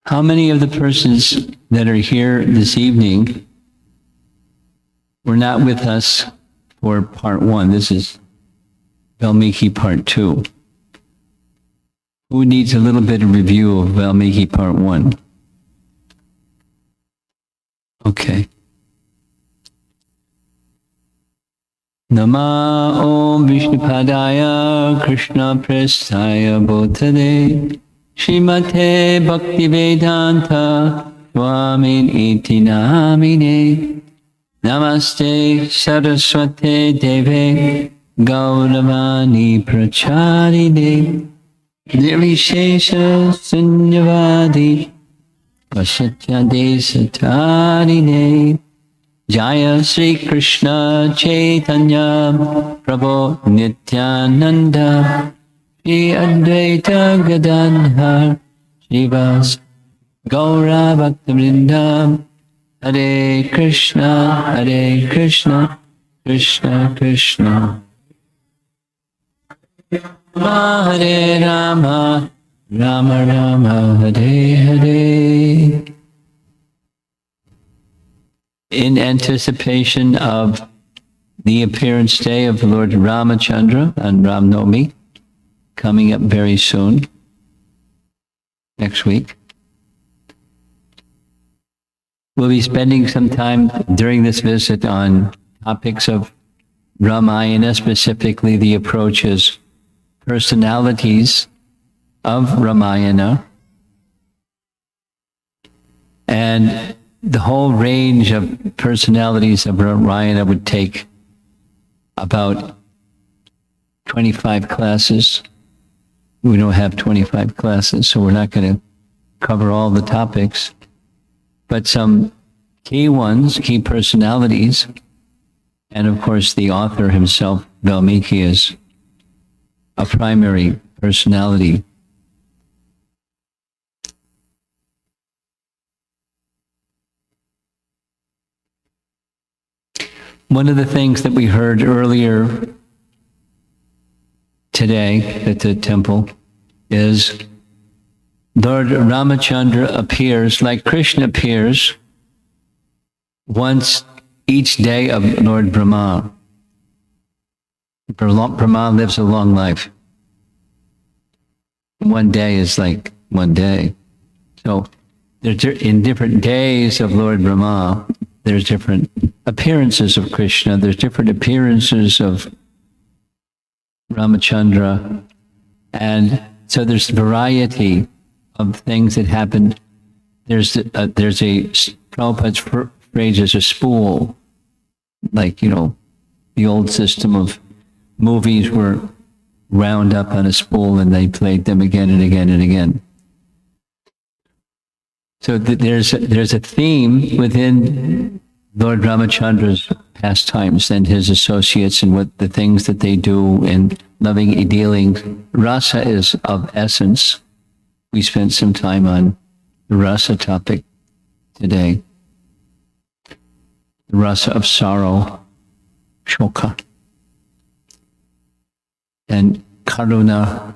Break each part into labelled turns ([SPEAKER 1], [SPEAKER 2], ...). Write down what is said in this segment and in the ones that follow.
[SPEAKER 1] How many of the persons that are here this evening were not with us for part one? This is Valmiki part two. Who needs a little bit of review of Valmiki part one? Okay. Nama Om Vishnupadaya Krishna Prestaya Bhutale Srimate Bhaktivedanta Swamin Iti Namine Namaste Saraswate Deve Gauravani Pracharine Nirvishesha Sunyavadi Pasatya Satarine Jaya Sri Krishna Chaitanya Prabhu Nityananda Shri Advaita Gadadhar Srivas Gaura Bhaktivinoda Hare Krishna Krishna Krishna Hare Rama Rama Rama Hare Hare. In anticipation of the appearance day of Lord Ramachandra on Ram Navami, coming up very soon, next week, we'll be spending some time during this visit on topics of Ramayana, specifically the approaches, personalities of Ramayana, and the whole range of personalities of Ramayana would take about 25 classes. We don't have 25 classes, so we're not going to cover all the topics, but some key ones, key personalities, and of course the author himself, Valmiki, is a primary personality. One of the things that we heard earlier today at the temple is Lord Ramachandra appears, like Krishna appears, once each day of Lord Brahma. Brahma lives a long life. One day is like one day. So in different days of Lord Brahma, there's different appearances of Krishna, there's different appearances of Ramachandra, and so there's variety of things that happen. There's a Prabhupada's phrase is a spool, like, the old system of movies were wound up on a spool and they played them again and again and again. So there's a theme within Lord Ramachandra's pastimes and his associates and what the things that they do in loving dealings. Rasa is of essence. We spent some time on the rasa topic today. The rasa of sorrow, shoka, and karuna.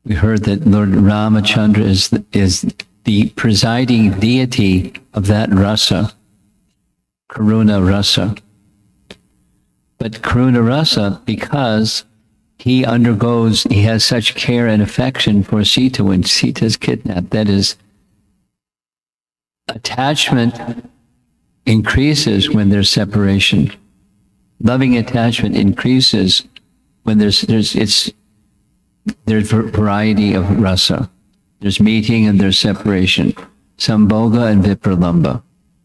[SPEAKER 1] We heard that Lord Ramachandra is the presiding deity of that rasa, karuna rasa. But karuna rasa, because he has such care and affection for Sita when Sita is kidnapped, that is, attachment increases when there's separation. Loving attachment increases when there's variety of rasa. There's meeting and there's separation. Sambhoga and vipralambha.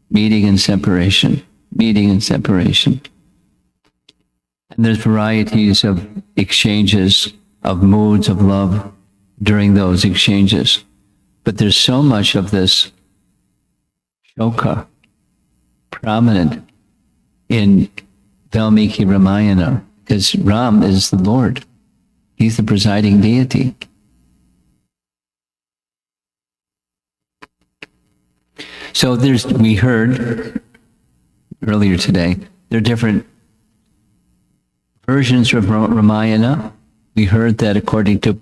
[SPEAKER 1] Meeting and separation. Meeting and separation. And there's varieties of exchanges, of moods of love during those exchanges. But there's so much of this shoka prominent in Valmiki Ramayana, because Ram is the Lord. He's the presiding deity. So we heard earlier today, there are different versions of Ramayana. We heard that according to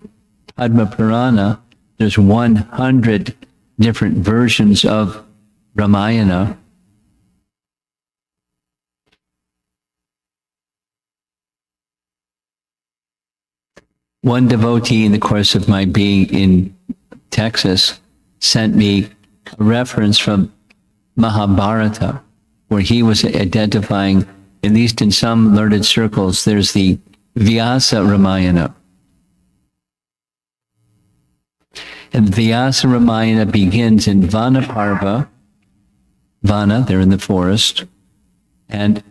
[SPEAKER 1] Padma Purana, there's 100 different versions of Ramayana. One devotee, in the course of my being in Texas, sent me a reference from Mahabharata, where he was identifying, at least in some learned circles, there's the Vyasa Ramayana. And Vyasa Ramayana begins in Vanaparva. Vana, they're in the forest. And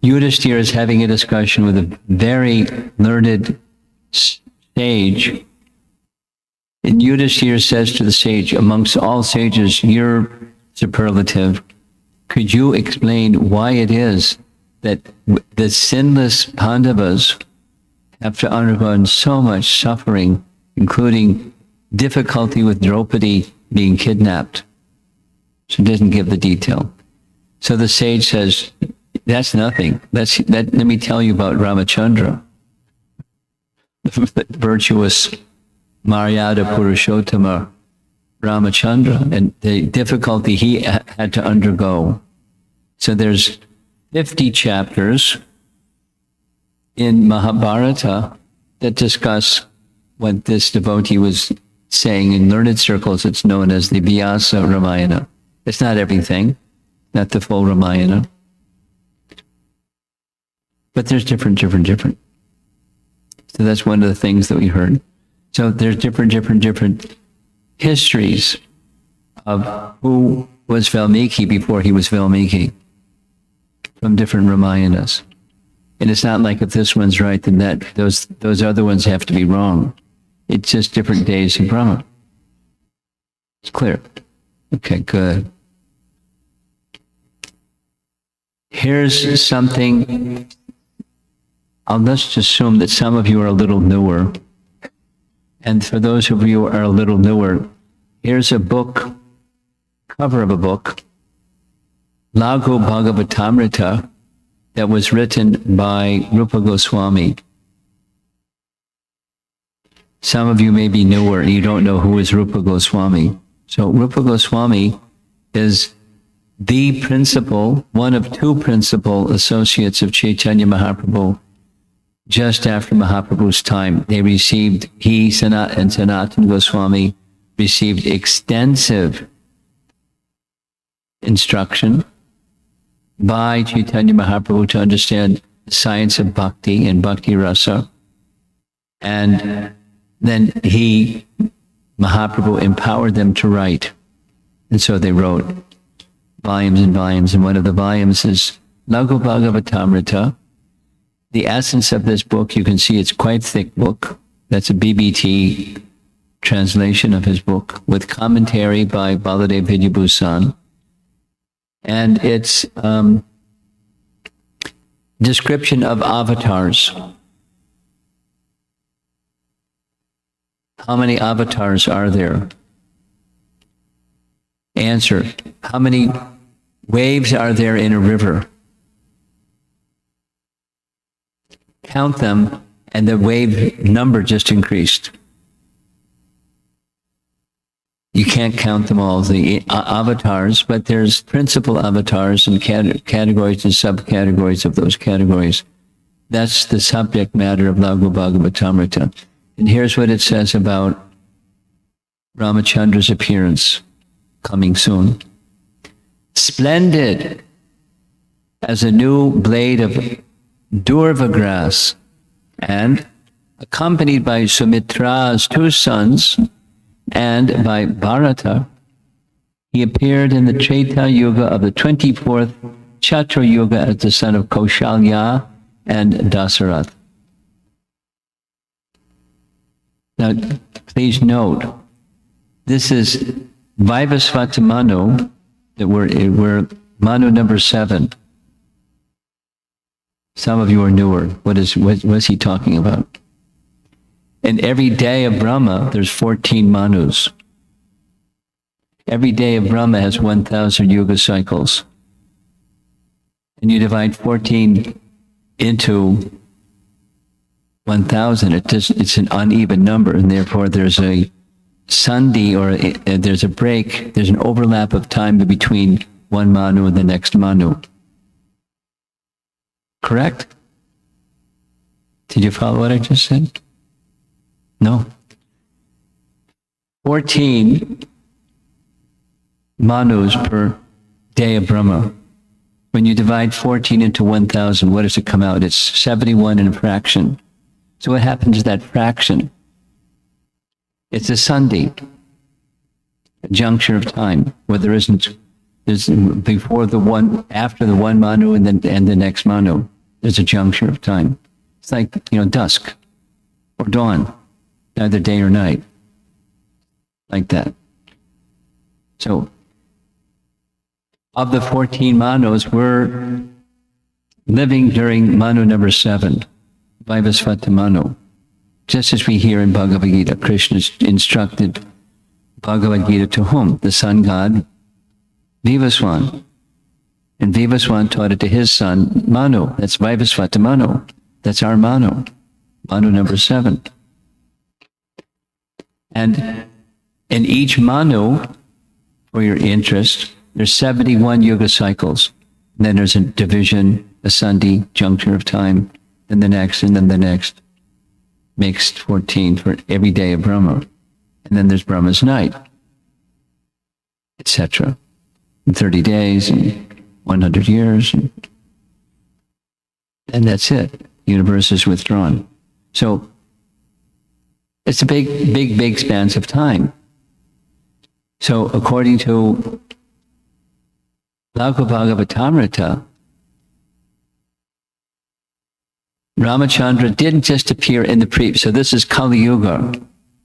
[SPEAKER 1] Yudhishthira is having a discussion with a very learned sage. And Yudhishthira says to the sage, amongst all sages, you're superlative. Could you explain why it is that the sinless Pandavas have to undergo so much suffering, including difficulty with Draupadi being kidnapped? So it doesn't give the detail. So the sage says, that's nothing. Let me tell you about Ramachandra, the virtuous Maryada Purushottama Ramachandra, and the difficulty he had to undergo. So there's 50 chapters in Mahabharata that discuss what this devotee was saying. In learned circles, it's known as the Vyasa Ramayana. It's not everything, not the full Ramayana. But there's different. So that's one of the things that we heard. So there's different histories of who was Valmiki before he was Valmiki from different Ramayanas. And it's not like if this one's right, then those other ones have to be wrong. It's just different days of Brahma. It's clear. Okay, good. Here's something. Let's just assume that some of you are a little newer. And for those of you who are a little newer, here's a book, cover of a book, Laghu Bhagavatamrita, that was written by Rupa Goswami. Some of you may be newer and you don't know who is Rupa Goswami. So Rupa Goswami is the principal, one of two principal associates of Chaitanya Mahaprabhu. Just after Mahaprabhu's time, they received, he and Sanatana Goswami received extensive instruction by Chaitanya Mahaprabhu to understand the science of bhakti and bhakti rasa. And then Mahaprabhu empowered them to write. And so they wrote volumes and volumes. And one of the volumes is Laghu Bhagavatamrita. The essence of this book, you can see it's quite thick book. That's a BBT translation of his book with commentary by Baladev Vidyabhusan. And it's description of avatars. How many avatars are there? Answer. How many waves are there in a river? Count them, and the wave number just increased. You can't count them all, the avatars, but there's principal avatars and categories and subcategories of those categories. That's the subject matter of Laghu Bhagavatamrita. And here's what it says about Ramachandra's appearance coming soon. Splendid as a new blade of Durva grass, and accompanied by Sumitra's two sons and by Bharata, he appeared in the Treta Yuga of the 24th Chatra Yuga as the son of Kaushalya and Dasarath. Now, please note, this is Vaivasvata Manu, that we're Manu number 7. Some of you are newer. What is he talking about? And every day of Brahma, there's 14 Manus. Every day of Brahma has 1,000 yuga cycles. And you divide 14 into 1,000, it's an uneven number, and therefore there's a sandhi, or there's a break, there's an overlap of time between one manu and the next manu. Correct? Did you follow what I just said? No. 14 manus per day of Brahma. When you divide 14 into 1,000, what does it come out? It's 71 and a fraction. So what happens to that fraction? It's a sandhi, a juncture of time, where there's before the one, after the one manu, and the next manu. There's a juncture of time. It's like, dusk or dawn, neither day or night, like that. So, of the 14 manus, we're living during manu number 7, Vaivasvata manu. Just as we hear in Bhagavad Gita, Krishna instructed Bhagavad Gita to whom? The sun god, Vivaswan. And Vivaswan taught it to his son, Manu. That's Vaivasvata Manu. That's our Manu. Manu number 7. And in each Manu, for your interest, there's 71 yuga cycles. And then there's a division, a sandhi, juncture of time, then the next, and then the next. Makes 14 for every day of Brahma. And then there's Brahma's night, etc. 30 days and 100 years. And that's it. The universe is withdrawn. So it's a big spans of time. So according to Lakha Bhagavatamrita, Ramachandra didn't just appear in the previous. So this is Kali Yuga.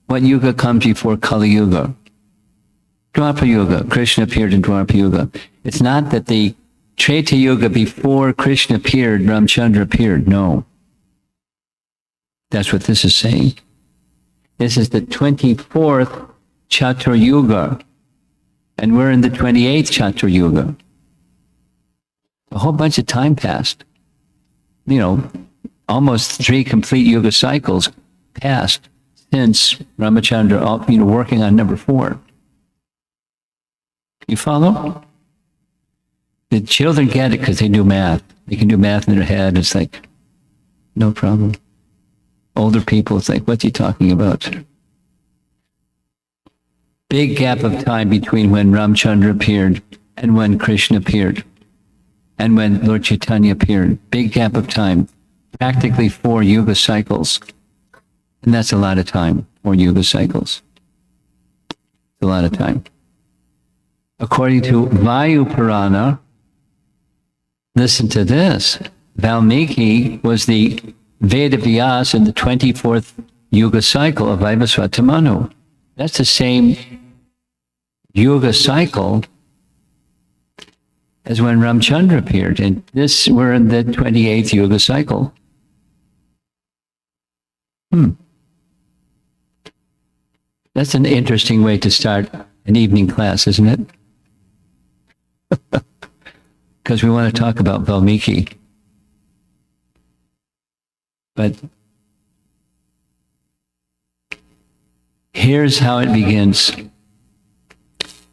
[SPEAKER 1] What yuga comes before Kali Yuga? Dwapara Yuga. Krishna appeared in Dwapara Yuga. It's not that the Treta Yuga before Krishna appeared, Ramachandra appeared. No. That's what this is saying. This is the 24th Chatur Yuga. And we're in the 28th Chatur Yuga. A whole bunch of time passed. Almost 3 complete yuga cycles passed since Ramachandra, working on number 4. You follow? The children get it because they do math. They can do math in their head. It's like, no problem. Older people, it's like, what's he talking about? Big gap of time between when Ramachandra appeared and when Krishna appeared and when Lord Chaitanya appeared. Big gap of time. Practically 4 yuga cycles. And that's a lot of time, 4 yuga cycles. It's a lot of time. According to Vayu Purana, listen to this. Valmiki was the Veda Vyas in the 24th yuga cycle of Vaivasvata Manu. That's the same yuga cycle as when Ramachandra appeared. And we're in the 28th yuga cycle. That's an interesting way to start an evening class, isn't it? Because we want to talk about Valmiki. But here's how it begins.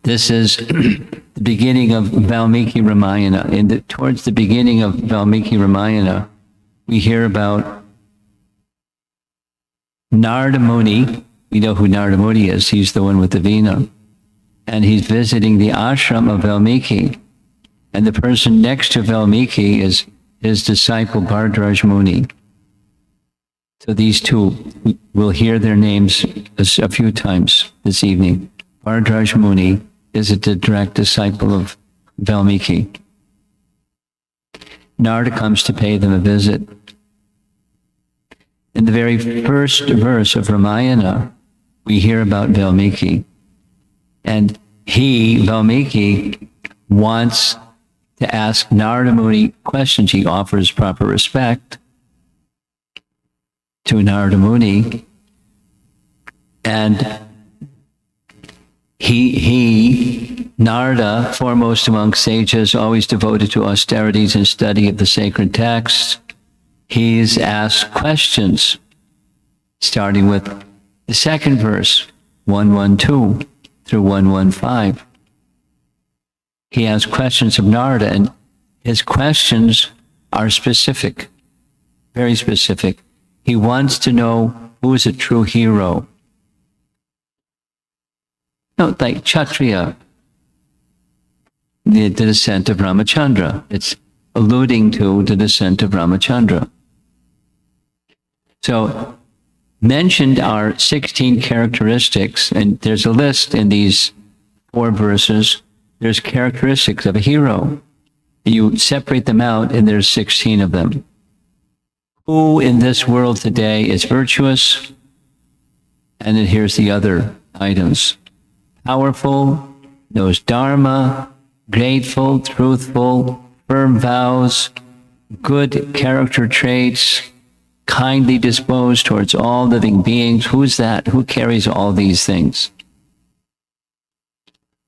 [SPEAKER 1] This is the beginning of Valmiki Ramayana. Towards the beginning of Valmiki Ramayana, we hear about Narada Muni. We know who Narada Muni is. He's the one with the Veena. And he's visiting the ashram of Valmiki. And the person next to Valmiki is his disciple Bhardraj Muni. So these two, we'll hear their names a few times this evening. Bhardraj Muni is a direct disciple of Valmiki. Narada comes to pay them a visit. In the very first verse of Ramayana, we hear about Valmiki. And Valmiki, wants to ask Narada Muni questions. He offers proper respect to Narada Muni. And Narada, foremost among sages, always devoted to austerities and study of the sacred texts, he's asked questions, starting with the second verse. 112 through 115. He has questions of Narada, and his questions are specific, very specific. He wants to know who is a true hero. No, like Kshatriya, the descent of Ramachandra. It's alluding to the descent of Ramachandra. So, mentioned are 16 characteristics, and there's a list in these 4 verses. There's characteristics of a hero. You separate them out, and there's 16 of them. Who in this world today is virtuous? And then here's the other items. Powerful, knows Dharma, grateful, truthful, firm vows, good character traits, kindly disposed towards all living beings. Who's that? Who carries all these things?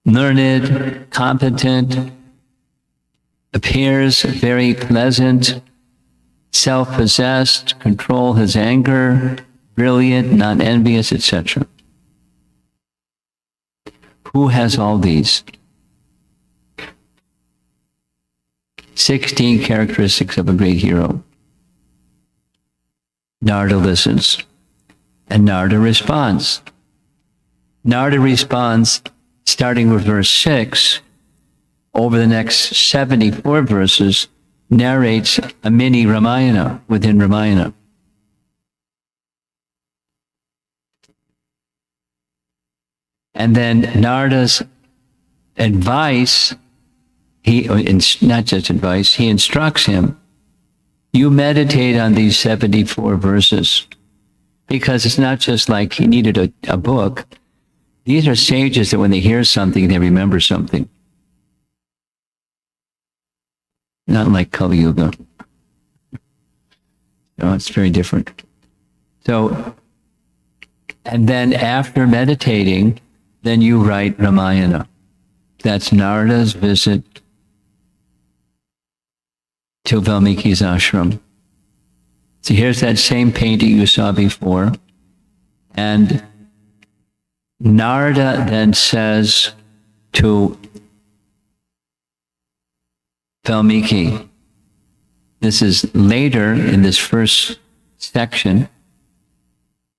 [SPEAKER 1] Learned, competent, appears very pleasant, self-possessed, control his anger, brilliant, not envious, etc. Who has all these? 16 characteristics of a great hero. Narada listens, and Narada responds. Narada responds starting with verse 6, over the next 74 verses, narrates a mini Ramayana within Ramayana. And then Narada's advice, not just advice, he instructs him, you meditate on these 74 verses, because it's not just like he needed a book. These are sages that when they hear something, they remember something. Not like Kali Yuga. No, it's very different. So, and then after meditating, then you write Ramayana. That's Narada's visit to Valmiki's ashram. So here's that same painting you saw before. And Narada then says to Valmiki, this is later in this first section,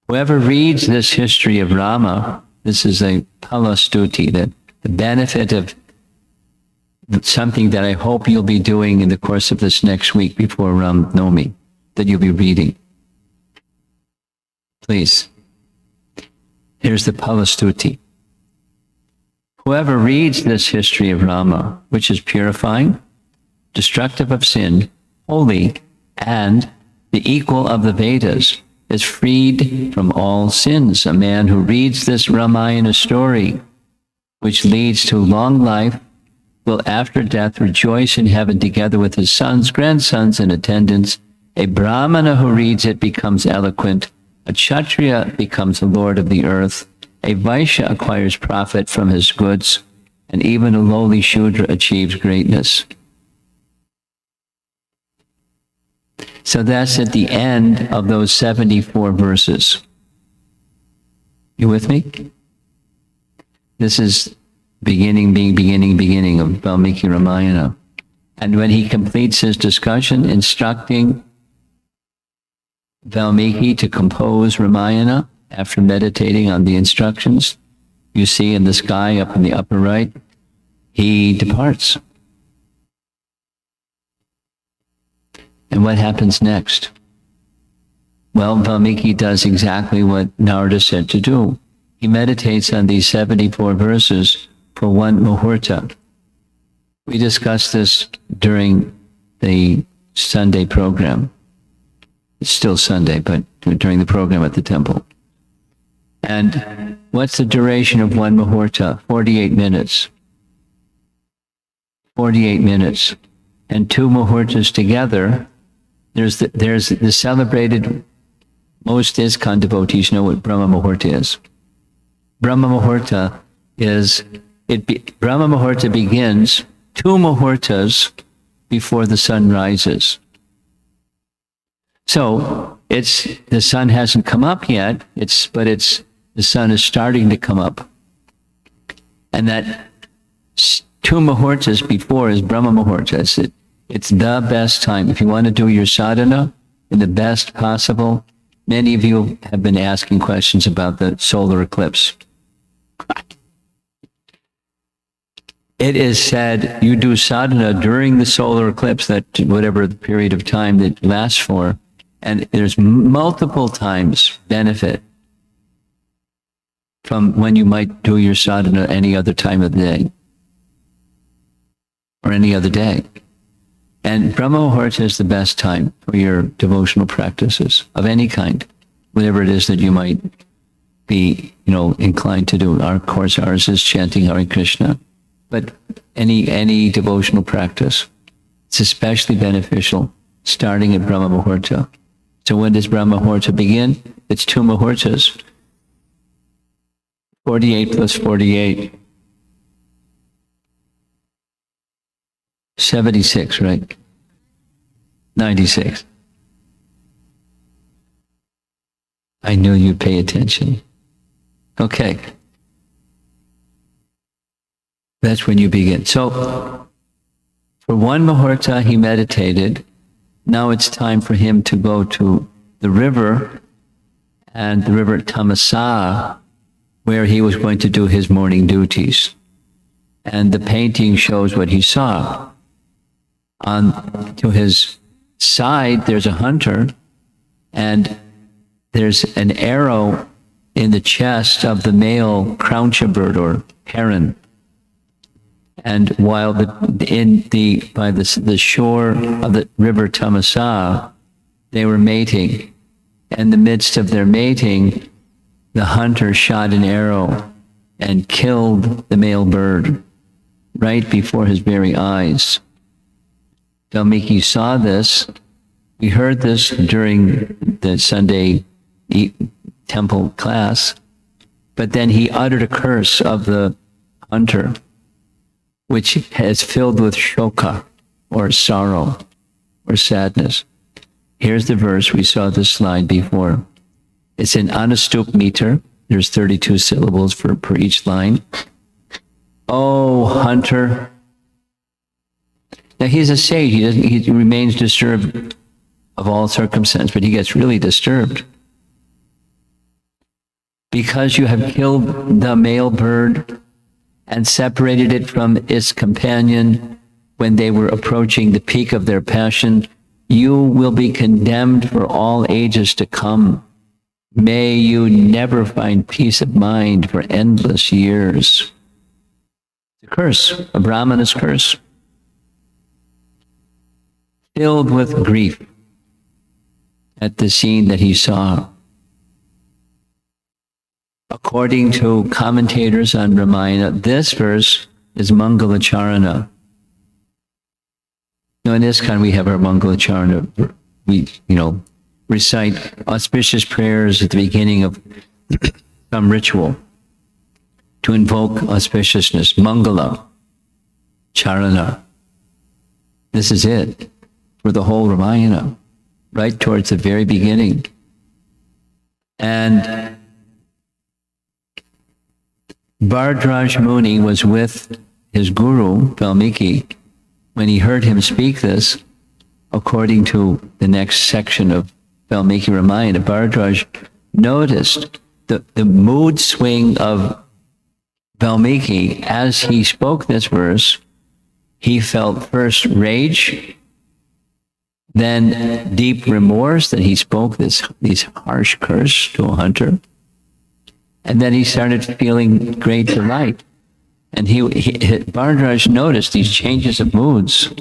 [SPEAKER 1] whoever reads this history of Rama, this is a palastuti, that the benefit of something that I hope you'll be doing in the course of this next week before Ram Navami, that you'll be reading. Please. Here's the palastuti. Whoever reads this history of Rama, which is purifying, destructive of sin, holy, and the equal of the Vedas, is freed from all sins. A man who reads this Ramayana story, which leads to long life, will after death rejoice in heaven together with his sons, grandsons, and attendants. A Brahmana who reads it becomes eloquent. A Kshatriya becomes the lord of the earth. A Vaishya acquires profit from his goods. And even a lowly Shudra achieves greatness. So that's at the end of those 74 verses. You with me? This is beginning of Valmiki Ramayana. And when he completes his discussion, instructing Valmiki to compose Ramayana after meditating on the instructions, you see in the sky up in the upper right, he departs. And what happens next? Well, Valmiki does exactly what Narada said to do. He meditates on these 74 verses for 1 muhurta. We discussed this during the Sunday program. It's still Sunday, but during the program at the temple. And what's the duration of 1 muhurta? 48 minutes. 48 minutes. And 2 muhurtas together, there's the celebrated, most ISKCON devotees know what Brahma Muhurta is. Brahma Muhurta Brahma Muhurta begins 2 muhurtas before the sun rises. So the sun hasn't come up yet, but it's the sun is starting to come up. And that 2 muhurtas before is Brahma Muhurta. It's the best time. If you want to do your sadhana in the best possible, many of you have been asking questions about the solar eclipse. It is said you do sadhana during the solar eclipse, that whatever the period of time that lasts for, and there's multiple times benefit from when you might do your sadhana any other time of the day or any other day. And Brahma Muhurta is the best time for your devotional practices of any kind, whatever it is that you might be, inclined to do. Ours is chanting Hare Krishna, but any devotional practice, it's especially beneficial starting at Brahma Muhurta. So when does Brahma Muhurta begin? It's 2 muhurtas. 48 plus 48. 76, right? 96. I knew you'd pay attention. Okay. That's when you begin. So, for 1 muhurta, he meditated. Now it's time for him to go to the river, and the river Tamasa, where he was going to do his morning duties. And the painting shows what he saw. To his side, there's a hunter, and there's an arrow in the chest of the male croucher bird or heron. And while by the shore of the river Tamasa, they were mating. In the midst of their mating, the hunter shot an arrow and killed the male bird right before his very eyes. Valmiki saw this. We heard this during the Sunday temple class, but then he uttered a curse of the hunter, which is filled with shoka, or sorrow, or sadness. Here's the verse. We saw this slide before. It's in Anustup meter. There's 32 syllables per each line. Oh, hunter. Now he's a sage. He remains disturbed of all circumstance, but he gets really disturbed. Because you have killed the male bird and separated it from its companion when they were approaching the peak of their passion, you will be condemned for all ages to come. May you never find peace of mind for endless years. It's a curse, a Brahmana's curse. Filled with grief at the scene that he saw. According to commentators on Ramayana, this verse is Mangalacharana. Now in ISKCON we have our Mangalacharana. We, recite auspicious prayers at the beginning of some ritual to invoke auspiciousness. Mangala, Charana. This is it for the whole Ramayana, right towards the very beginning. And Bhardraj Muni was with his guru, Valmiki, when he heard him speak this. According to the next section of Valmiki Ramayana, Bhardraj noticed the mood swing of Valmiki as he spoke this verse. He felt first rage, then deep remorse that he spoke this harsh curse to a hunter. And then he started feeling great delight. And Bhardraj noticed these changes of moods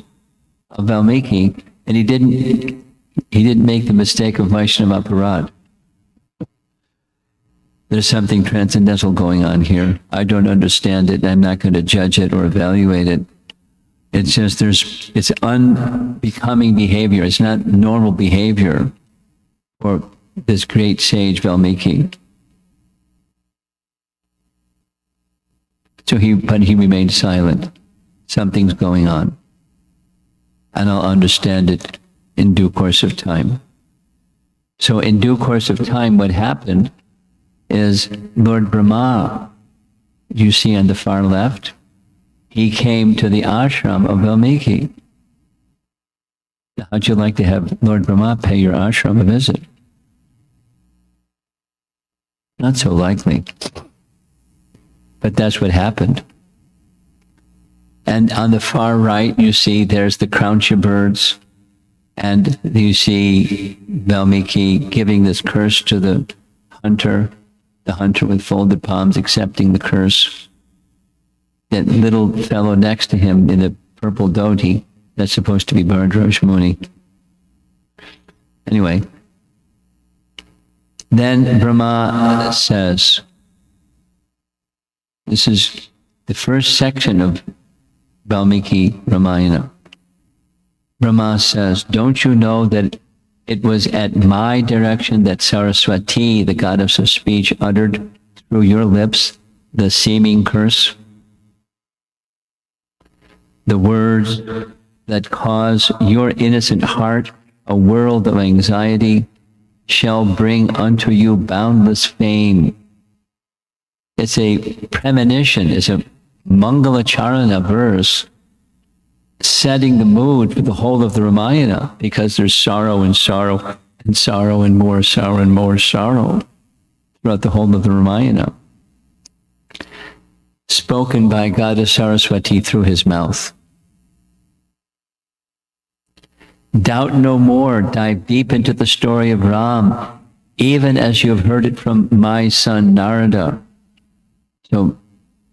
[SPEAKER 1] of Valmiki, and he didn't make the mistake of Vaishnava Aparad. There's something transcendental going on here. I don't understand it. I'm not going to judge it or evaluate it. It's just it's unbecoming behavior. It's not normal behavior for this great sage Valmiki. But he remained silent. Something's going on. And I'll understand it in due course of time. So in due course of time, what happened is Lord Brahma. You see on the far left, he came to the ashram of Valmiki. How'd you like to have Lord Brahma pay your ashram a visit? Not so likely. But that's what happened. And on the far right, you see there's the Krauncha birds. And you see Valmiki giving this curse to the hunter with folded palms accepting the curse. That little fellow next to him in the purple dhoti, that's supposed to be Bhardraj Muni. Anyway, then Brahma says, this is the first section of Valmiki Ramayana. Brahma says, don't you know that it was at my direction that Saraswati, the goddess of speech, uttered through your lips the seeming curse? The words that cause your innocent heart a world of anxiety shall bring unto you boundless fame. It's a premonition, it's a Mangalacharana verse setting the mood for the whole of the Ramayana, because there's sorrow and sorrow and sorrow and more sorrow and more sorrow throughout the whole of the Ramayana. Spoken by Goddess Saraswati through his mouth. Doubt no more, dive deep into the story of Ram, even as you have heard it from my son Narada. So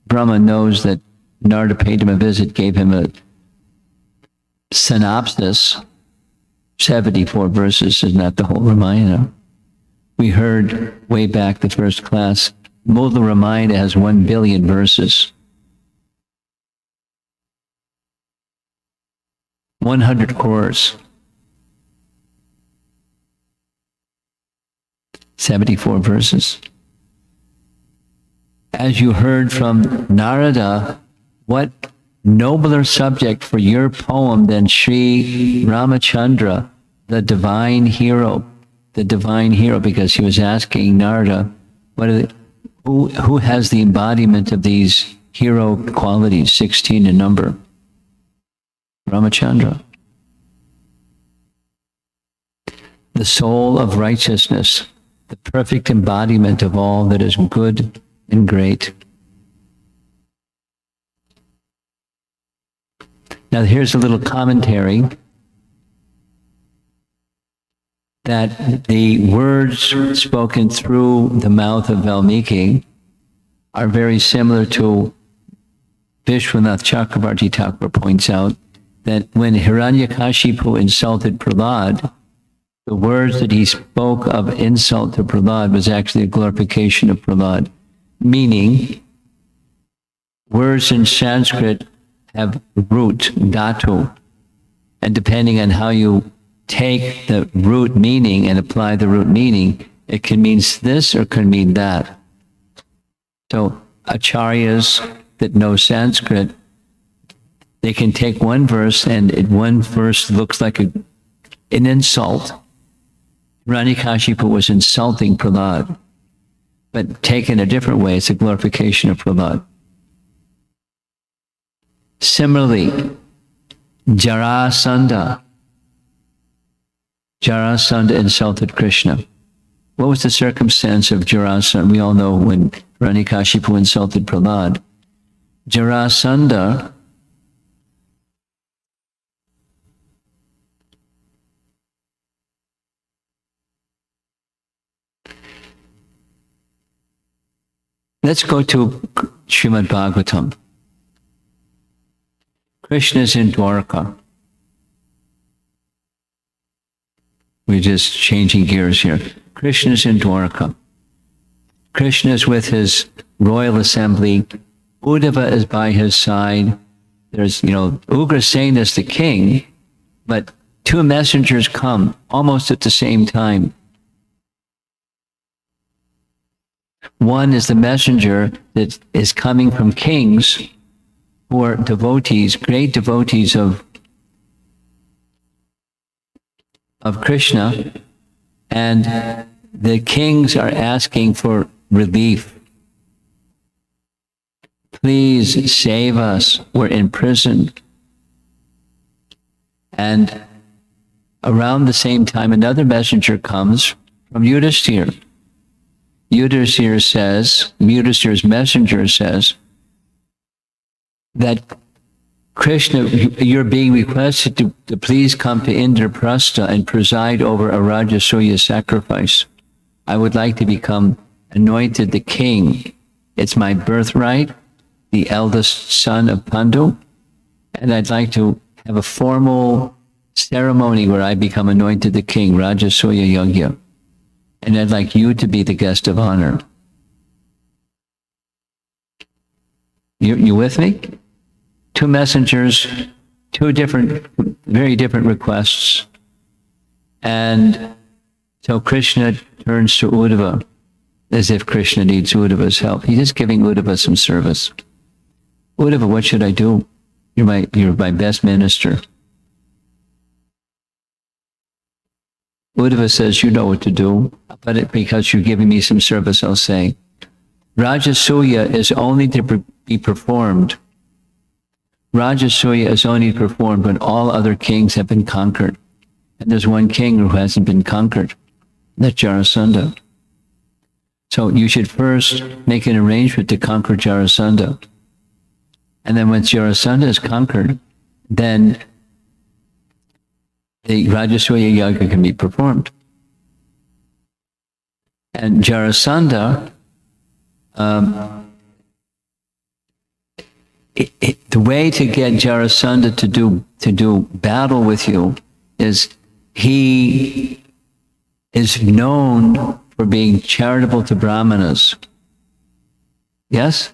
[SPEAKER 1] Brahma knows that Narada paid him a visit, gave him a synopsis. 74 verses is not the whole Ramayana. We heard way back the first class, Mula Ramayana has 1 billion verses. 100 crores. 74 verses. As you heard from Narada, what nobler subject for your poem than Sri Ramachandra, the divine hero, because he was asking Narada, who has the embodiment of these hero qualities, 16 in number? Ramachandra. The soul of righteousness, the perfect embodiment of all that is good and great. Now here's a little commentary that the words spoken through the mouth of Valmiki are very similar to Vishwanath Chakravarti Thakur points out that when Hiranyakashipu insulted Prahlad, the words that he spoke of insult to Prahlad was actually a glorification of Prahlad, meaning words in Sanskrit have root, dhatu, and depending on how you take the root meaning and apply the root meaning, it can mean this or can mean that. So acharyas that know Sanskrit, they can take one verse and one verse looks like an insult. Hiranyakashipu was insulting Prahlad, but taken a different way, it's a glorification of Prahlad. Similarly, Jarasandha insulted Krishna. What was the circumstance of Jarasandha? We all know when Hiranyakashipu insulted Prahlad. Jarasandha let's go to Srimad Bhagavatam. Krishna is in Dwarka. We're just changing gears here. Krishna is in Dwarka. Krishna is with his royal assembly. Uddhava is by his side. There's, Ugrasena is the king, but 2 messengers come almost at the same time. One is the messenger that is coming from kings who are devotees, great devotees of Krishna, and the kings are asking for relief. Please save us. We're imprisoned. And around the same time, another messenger comes from Yudhisthira. Yudhishthira's messenger says that Krishna, you're being requested to please come to Indraprastha and preside over a Rajasuya sacrifice. I would like to become anointed the king. It's my birthright, the eldest son of Pandu, and I'd like to have a formal ceremony where I become anointed the king, Rajasuya Yajna. And I'd like you to be the guest of honor. You with me? Two messengers, very different requests. And so Krishna turns to Uddhava as if Krishna needs Uddhava's help. He's just giving Uddhava some service. Uddhava, what should I do? You're my best minister. Uddhava says, you know what to do, but because you're giving me some service, I'll say, Rajasuya is only to be performed. Rajasuya is only performed when all other kings have been conquered. And there's one king who hasn't been conquered. That's Jarasandha. So you should first make an arrangement to conquer Jarasandha. And then once Jarasandha is conquered, then the Rajasuya Yaga can be performed. And Jarasandha, the way to get Jarasandha to do battle with you is he is known for being charitable to Brahmanas. Yes?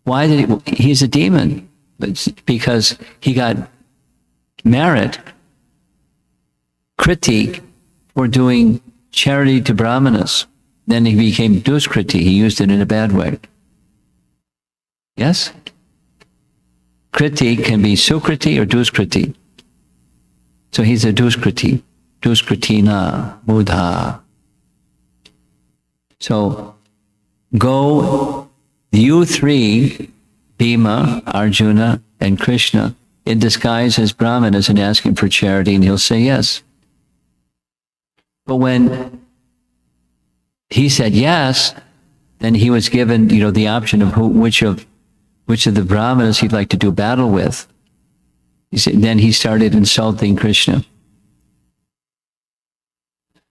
[SPEAKER 1] Why did he's a demon? It's because he got merit, kriti, for doing charity to Brahmanas. Then he became duskriti. He used it in a bad way. Yes? Kriti can be sukriti or duskriti. So he's a duskriti. Duskritina, Buddha. So go, you three, Bhima, Arjuna, and Krishna, in disguise as Brahmanas and ask him for charity, and he'll say yes. But when he said yes, then he was given, the option of which of the Brahmanas he'd like to do battle with. Then he started insulting Krishna.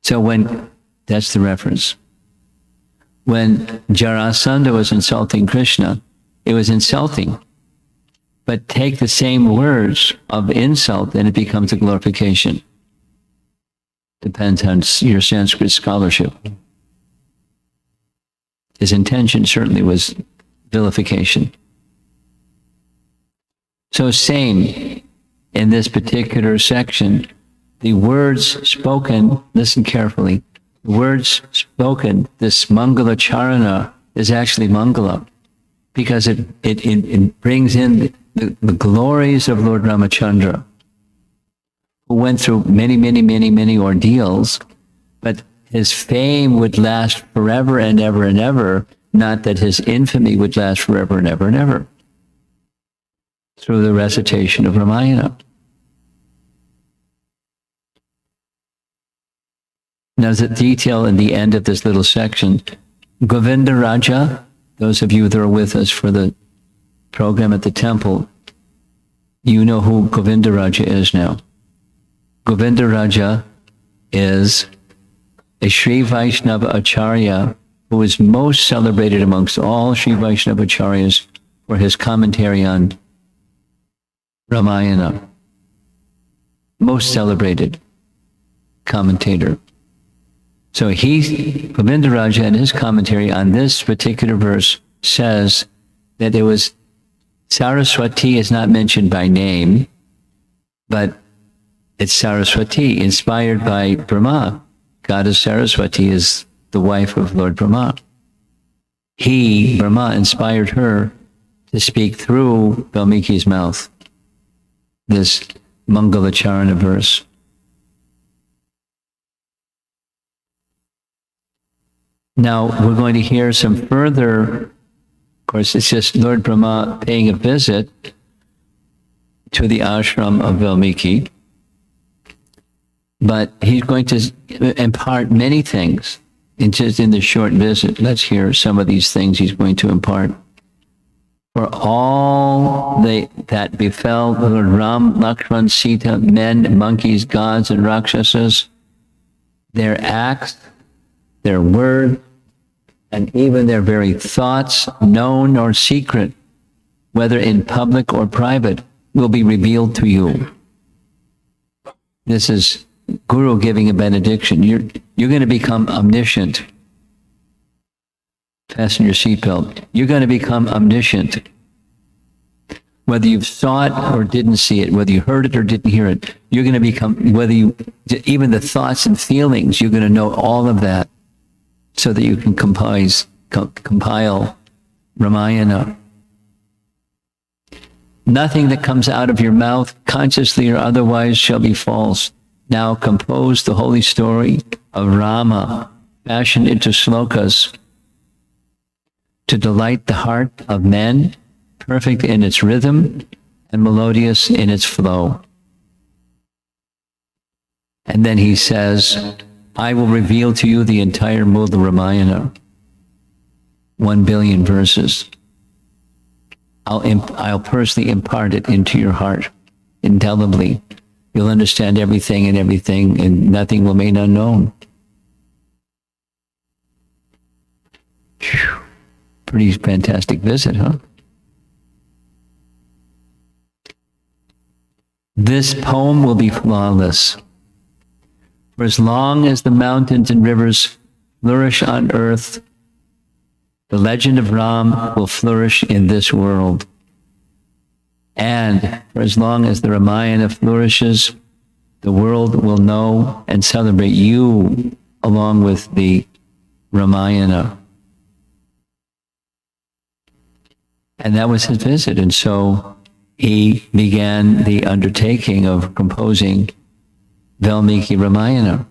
[SPEAKER 1] So that's the reference. When Jarasandha was insulting Krishna, it was insulting. But take the same words of insult and it becomes a glorification. Depends on your Sanskrit scholarship. His intention certainly was vilification. So same in this particular section, the words spoken, listen carefully, the words spoken, this Mangala Charana is actually Mangala, because it brings in the glories of Lord Ramachandra, who went through many, many, many, many ordeals, but his fame would last forever and ever and ever, not that his infamy would last forever and ever and ever, through the recitation of Ramayana. Now, the detail in the end of this little section, Govinda Raja, those of you that are with us for the program at the temple, you know who Govinda Raja is now. Govinda Raja is a Sri Vaishnava Acharya who is most celebrated amongst all Sri Vaishnava Acharyas for his commentary on Ramayana. Most celebrated commentator. So Govinda Raja, in his commentary on this particular verse, says that it was Saraswati is not mentioned by name, but it's Saraswati, inspired by Brahma. Goddess Saraswati is the wife of Lord Brahma. Brahma, inspired her to speak through Valmiki's mouth, this Mangalacharana verse. Now, we're going to hear some further, of course, it's just Lord Brahma paying a visit to the ashram of Valmiki, but he's going to impart many things in just in the short visit. Let's hear some of these things he's going to impart. For all that befell Lord Ram, Lakshman, Sita, men, monkeys, gods, and rakshasas, their acts, their word, and even their very thoughts, known or secret, whether in public or private, will be revealed to you. This is Guru giving a benediction. You're going to become omniscient. Fasten your seatbelt. You're going to become omniscient. Whether you saw it or didn't see it, whether you heard it or didn't hear it, you're going to become, even the thoughts and feelings, you're going to know all of that so that you can compile Ramayana. Nothing that comes out of your mouth, consciously or otherwise, shall be false. Now compose the holy story of Rama, fashioned into slokas, to delight the heart of men, perfect in its rhythm and melodious in its flow. And then he says, I will reveal to you the entire Mula Ramayana, 1 billion verses. I'll personally impart it into your heart indelibly. You'll understand everything, and nothing will remain unknown. Whew. Pretty fantastic visit, huh? This poem will be flawless. For as long as the mountains and rivers flourish on earth, the legend of Ram will flourish in this world. And for as long as the Ramayana flourishes, the world will know and celebrate you along with the Ramayana. And that was his visit. And so he began the undertaking of composing Valmiki Ramayana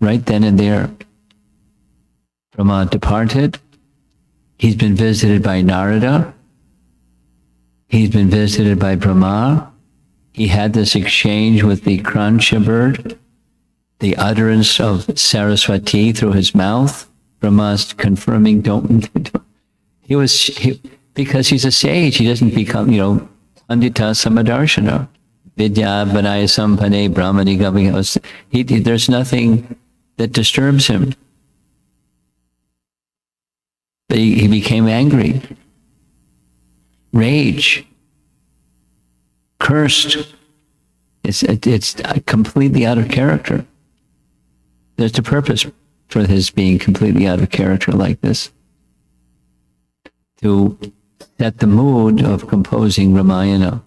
[SPEAKER 1] right then and there. Brahma departed. He's been visited by Narada. He's been visited by Brahma. He had this exchange with the Krancha bird, the utterance of Saraswati through his mouth. Brahma's confirming, because he's a sage, he doesn't become, Pandita Samadarshana. Vidya Vanaya Sampane Brahmani Gavi. There's nothing that disturbs him. But he became angry, rage, cursed. It's completely out of character. There's a purpose for his being completely out of character like this, to set the mood of composing Ramayana.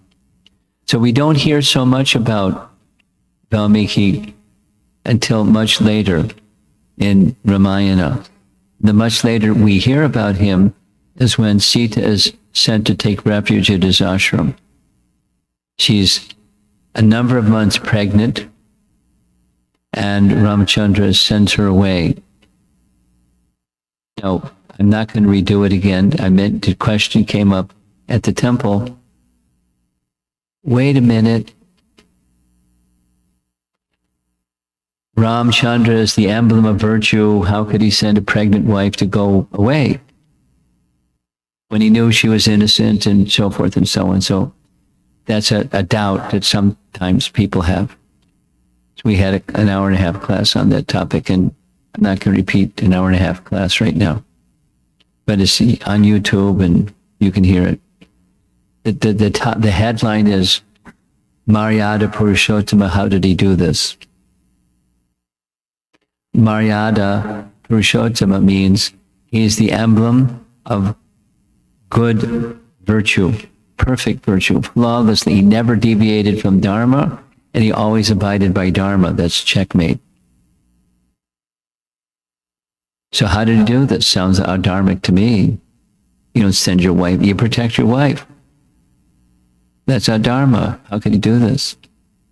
[SPEAKER 1] So we don't hear so much about Valmiki until much later in Ramayana. The much later we hear about him is when Sita is sent to take refuge at his ashram. She's a number of months pregnant, and Ramachandra sends her away. Now, I'm not going to redo it again. The question came up at the temple. Wait a minute. Ramchandra is the emblem of virtue. How could he send a pregnant wife to go away when he knew she was innocent and so forth and so on? So that's a doubt that sometimes people have. So we had an hour and a half class on that topic, and I'm not going to repeat an hour and a half class right now. But it's on YouTube and you can hear it. The headline is Maryada Purushottama. How did he do this? Maryada Purushottama means he is the emblem of good virtue, perfect virtue, flawlessly. He never deviated from Dharma, and he always abided by Dharma. That's checkmate. So how did he do this? Sounds adharmic to me. You don't send your wife, you protect your wife. That's our dharma. How can he do this?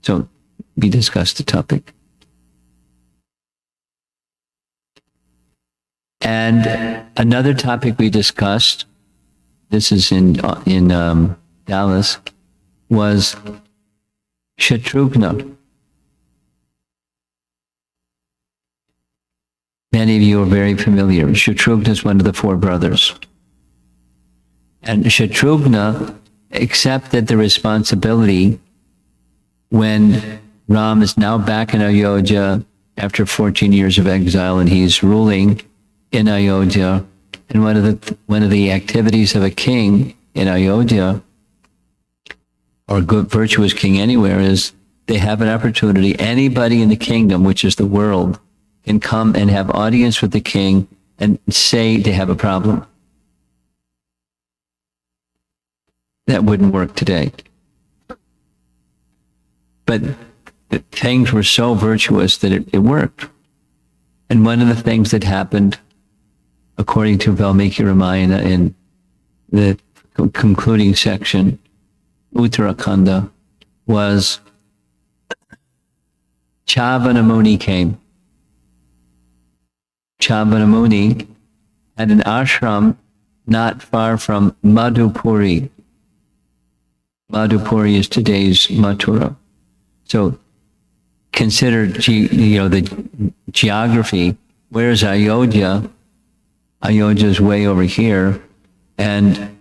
[SPEAKER 1] So we discussed the topic. And another topic we discussed, this is in Dallas, was Shatrughna. Many of you are very familiar. Shatrughna is one of the four brothers. And Shatrughna accepted the responsibility when Ram is now back in Ayodhya after 14 years of exile, and he's ruling in Ayodhya. And one of the activities of a king in Ayodhya, or a good virtuous king anywhere, is they have an opportunity. Anybody in the kingdom, which is the world, can come and have audience with the king and say they have a problem. That wouldn't work today. But things were so virtuous that it worked. And one of the things that happened, according to Valmiki Ramayana in the concluding section, Uttarakanda, was Chavana Muni came. Chavana Muni had an ashram not far from Madhupuri. Madhupuri is today's Mathura. So consider the geography. Where's Ayodhya? Ayodhya is way over here, and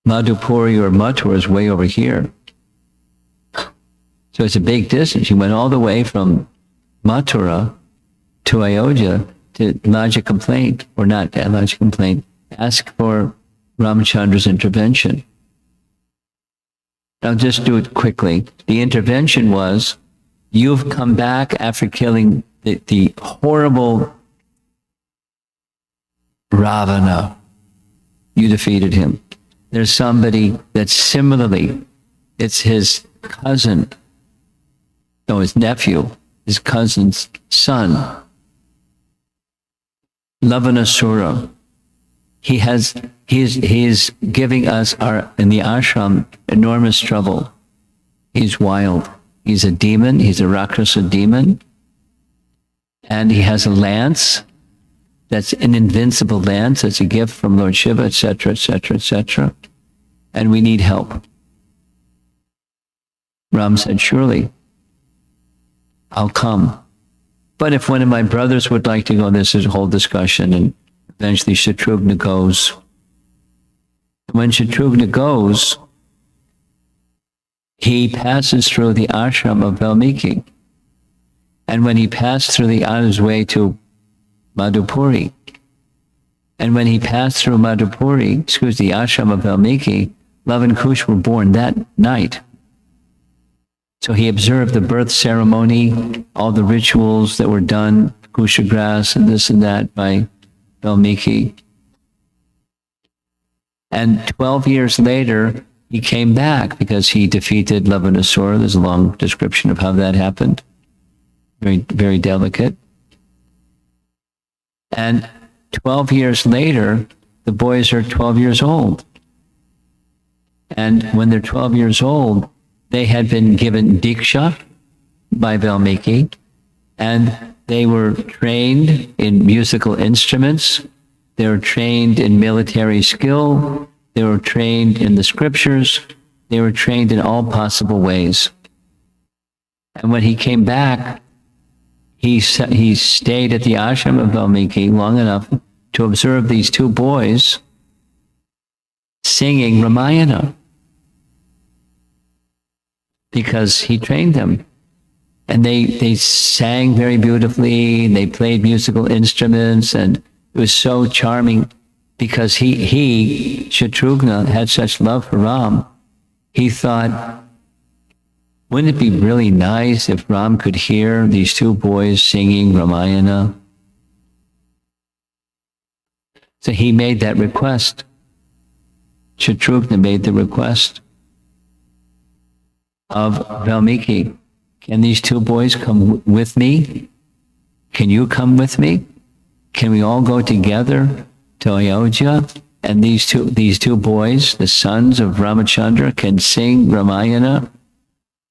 [SPEAKER 1] Madhupuri or Mathura is way over here. So it's a big distance. He went all the way from Mathura to Ayodhya to lodge a complaint, or not lodge a complaint, ask for Ramachandra's intervention. I'll just do it quickly. The intervention was, you've come back after killing the horrible Ravana. You defeated him. There's somebody that's similarly, it's his cousin, no, his nephew, his cousin's son, Lavanasura. He is giving us in the ashram enormous trouble. He's wild. He's a demon. He's a Rakshasa demon. And he has a lance that's an invincible lance. That's a gift from Lord Shiva, etc., etc., etc. And we need help. Ram said, surely, I'll come. But if one of my brothers would like to go, this is a whole discussion, and eventually Shatrughna goes. When Shatrughna goes, he passes through the ashram of Valmiki. And when he passed through on his way to Madhupuri, and when he passed through the ashram of Valmiki, Love and Kush were born that night. So he observed the birth ceremony, all the rituals that were done, Kusha grass and this and that by Valmiki. And 12 years later, he came back because he defeated Lavanasura. There's a long description of how that happened. Very, very delicate. And 12 years later, the boys are 12 years old. And when they're 12 years old, they had been given Diksha by Valmiki, and they were trained in musical instruments. They were trained in military skill. They were trained in the scriptures. They were trained in all possible ways. And when he came back, he stayed at the ashram of Valmiki long enough to observe these two boys singing Ramayana, because he trained them. And they sang very beautifully, and they played musical instruments, and it was so charming because he Shatrughna, had such love for Ram. He thought, wouldn't it be really nice if Ram could hear these two boys singing Ramayana? So he made that request. Shatrughna made the request of Valmiki. Can these two boys come with me? Can you come with me? Can we all go together to Ayodhya? And these two boys, the sons of Ramachandra, can sing Ramayana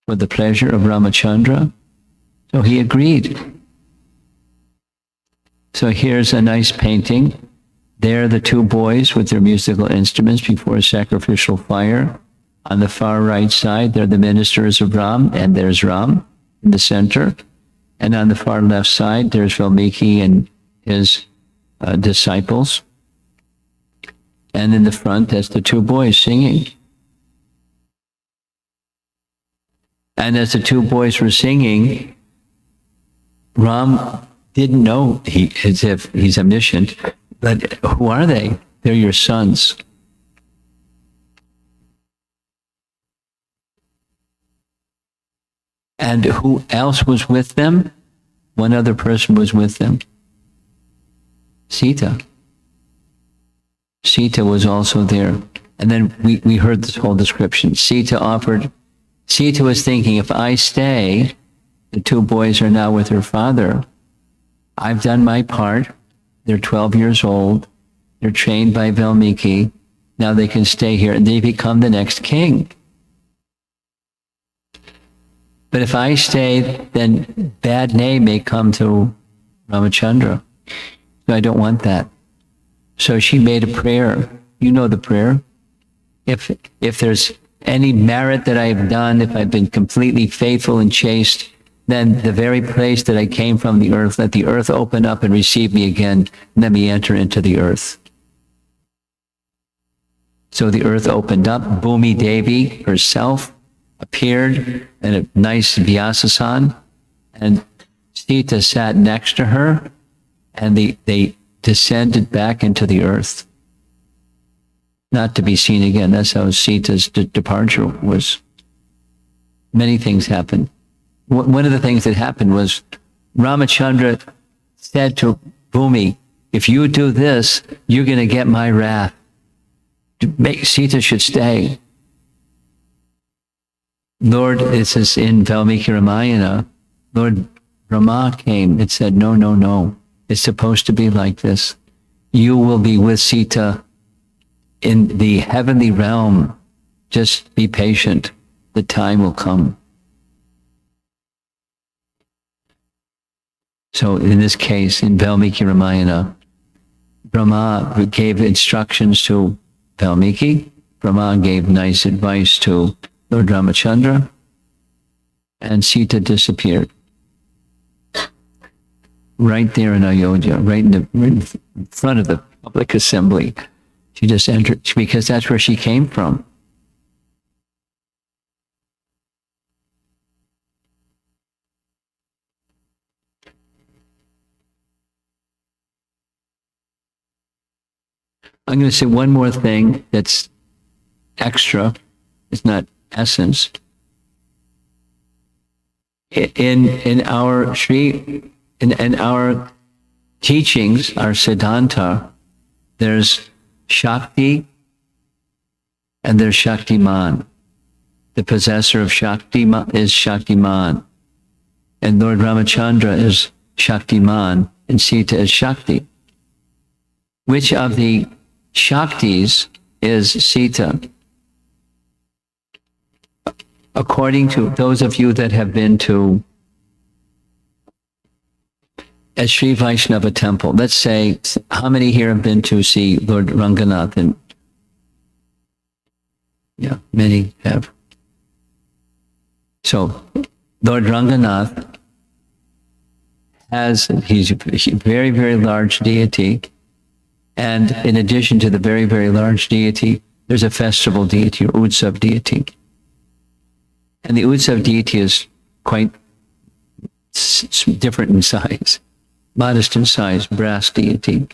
[SPEAKER 1] for the pleasure of Ramachandra? So he agreed. So here's a nice painting. There are the two boys with their musical instruments before a sacrificial fire. On the far right side, they're the ministers of Ram, and there's Ram in the center. And on the far left side, there's Valmiki and his disciples. And in the front, that's the two boys singing. And as the two boys were singing, Ram didn't know, as if he's omniscient, but who are they? They're your sons. And who else was with them? One other person was with them. Sita. Sita was also there. And then we heard this whole description. Sita was thinking, if I stay, the two boys are now with her father. I've done my part. They're 12 years old. They're trained by Valmiki. Now they can stay here and they become the next king. But if I stay, then bad name may come to Ramachandra. So I don't want that. So she made a prayer. You know the prayer. If there's any merit that I've done, if I've been completely faithful and chaste, then the very place that I came from, the earth, let the earth open up and receive me again. Let me enter into the earth. So the earth opened up. Bhumi Devi herself appeared in a nice Vyasasan, and Sita sat next to her, and they descended back into the earth, not to be seen again. That's how Sita's departure was. Many things happened. One of the things that happened was Ramachandra said to Bhumi, if you do this, you're going to get my wrath. Sita should stay. Lord, it says in Valmiki Ramayana, Lord Rama came and said, no, no, no. It's supposed to be like this. You will be with Sita in the heavenly realm. Just be patient. The time will come. So in this case, in Valmiki Ramayana, Brahma gave instructions to Valmiki. Brahma gave nice advice to Lord Ramachandra, and Sita disappeared. Right there in Ayodhya, right in front of the public assembly. She just entered, because that's where she came from. I'm going to say one more thing that's extra. It's not essence. In our teachings, our Siddhanta, there's Shakti and there's Shaktiman. The possessor of Shakti is Shaktiman. And Lord Ramachandra is Shaktiman and Sita is Shakti. Which of the Shaktis is Sita? According to those of you that have been to a Sri Vaishnava temple, let's say, how many here have been to see Lord Ranganath? And yeah, many have. So Lord Ranganath he's a very, very large deity. And in addition to the very, very large deity, there's a festival deity or Utsav deity. And the Utsav deity is quite different in size, modest in size, brass deity.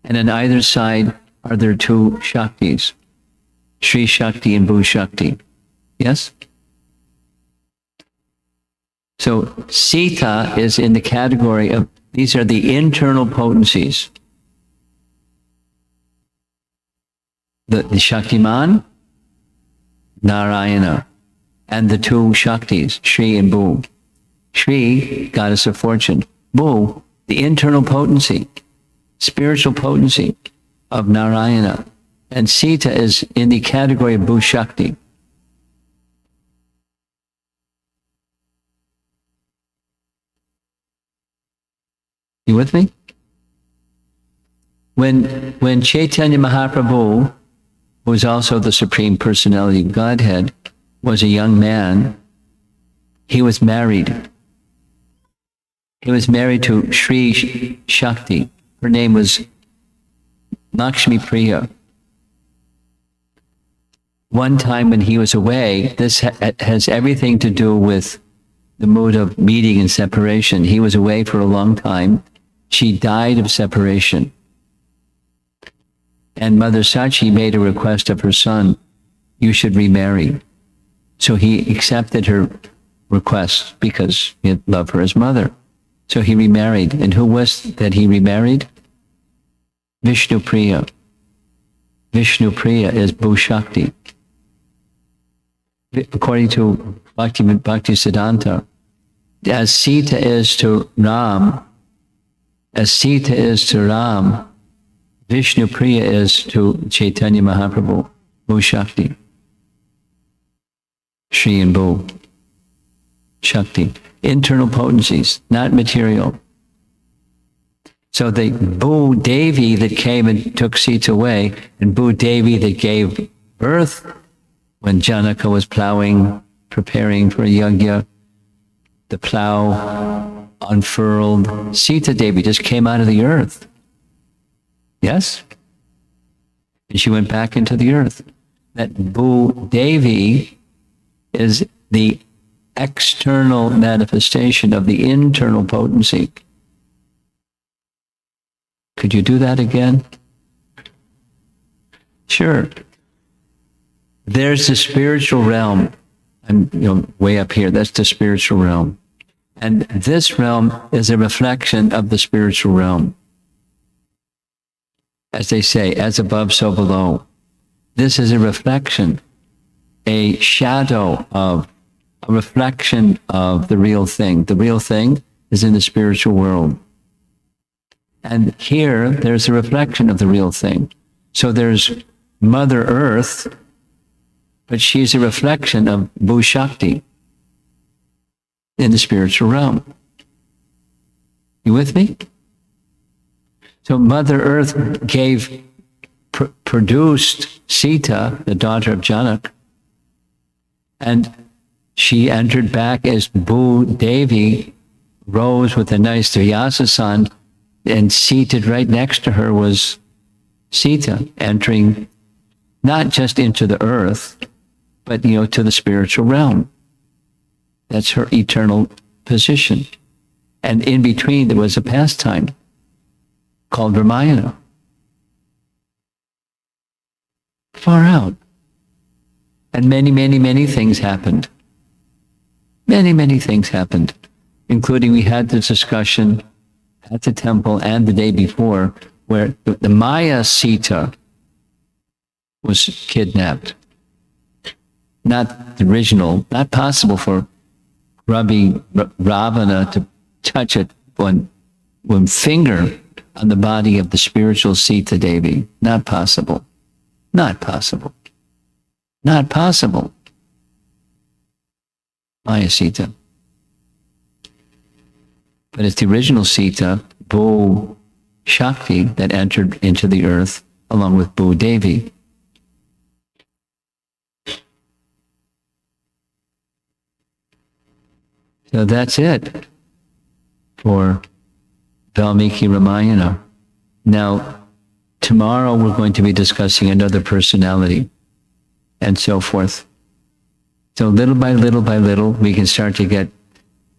[SPEAKER 1] And on either side are there two Shaktis, Sri Shakti and Bhu Shakti. Yes? So Sita is in the category of, these are the internal potencies. The Shaktiman, Narayana, and the two Shaktis, Shri and Bhu. Shri, goddess of fortune. Bhu, the internal potency, spiritual potency of Narayana. And Sita is in the category of Bhu Shakti. You with me? When Chaitanya Mahaprabhu, who is also the Supreme Personality of Godhead, was a young man, he was married. He was married to Sri Shakti. Her name was Lakshmi Priya. One time when he was away, this has everything to do with the mood of meeting and separation. He was away for a long time. She died of separation. And Mother Sachi made a request of her son, you should remarry. So he accepted her request because he had loved her as mother. So he remarried. And who was that he remarried? Vishnu Priya. Vishnu Priya is Bhushakti. According to Bhakti Siddhanta, as Sita is to Ram, Vishnu Priya is to Chaitanya Mahaprabhu, Bhushakti. Shri and Bhu. Shakti. Internal potencies, not material. So the Bhu Devi that came and took Sita away, and Bhu Devi that gave birth when Janaka was plowing, preparing for a yajna, the plow unfurled. Sita Devi just came out of the earth. Yes? And she went back into the earth. That Bhu Devi is the external manifestation of the internal potency. Could you do that again? Sure. There's the spiritual realm. I'm way up here. That's the spiritual realm. And this realm is a reflection of the spiritual realm. As they say, as above, so below. This is a reflection, a shadow of, a reflection of the real thing. The real thing is in the spiritual world. And here, there's a reflection of the real thing. So there's Mother Earth, but she's a reflection of Bhu Shakti in the spiritual realm. You with me? So Mother Earth produced Sita, the daughter of Janak, and she entered back as Bhu Devi, rose with a nice Vyasa-san, and seated right next to her was Sita, entering not just into the earth, but to the spiritual realm. That's her eternal position. And in between there was a pastime called Ramayana. Far out. And many, many, many things happened. Many, many things happened, including we had this discussion at the temple and the day before where the Maya Sita was kidnapped. Not the original, not possible for Ravi Ravana to touch it one finger on the body of the spiritual Sita Devi. Not possible. Not possible. Not possible. Maya Sita. But it's the original Sita, Bhu Shakti, that entered into the earth along with Bhu Devi. So that's it for Valmiki Ramayana. Now, tomorrow we're going to be discussing another personality and so forth. So little by little by little, we can start to get,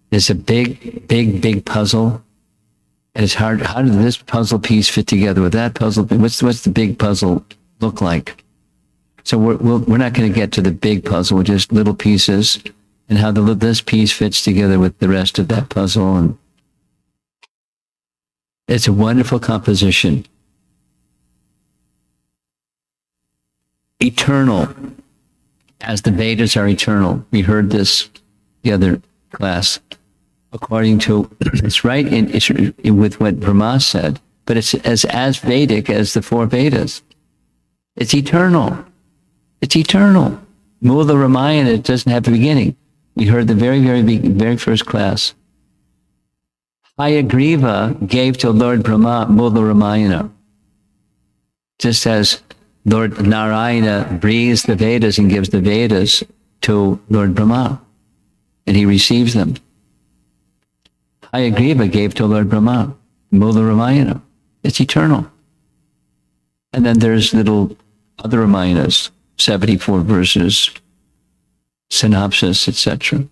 [SPEAKER 1] there's a big puzzle. And it's hard, how did this puzzle piece fit together with that puzzle? What's the big puzzle look like? So we're not going to get to the big puzzle, just little pieces, and how this piece fits together with the rest of that puzzle. And it's a wonderful composition. Eternal, as the Vedas are eternal. We heard this the other class. According to, it's right with what Brahma said, but it's as Vedic as the four Vedas. It's eternal. It's eternal. Mula Ramayana, it doesn't have a beginning. We heard the very first class. Hayagriva gave to Lord Brahma Mula Ramayana. Just as Lord Narayana breathes the Vedas and gives the Vedas to Lord Brahma, and he receives them. Hayagriva gave to Lord Brahma, Mula Ramayana. It's eternal. And then there's little other Ramayanas, 74 verses, synopsis, etc.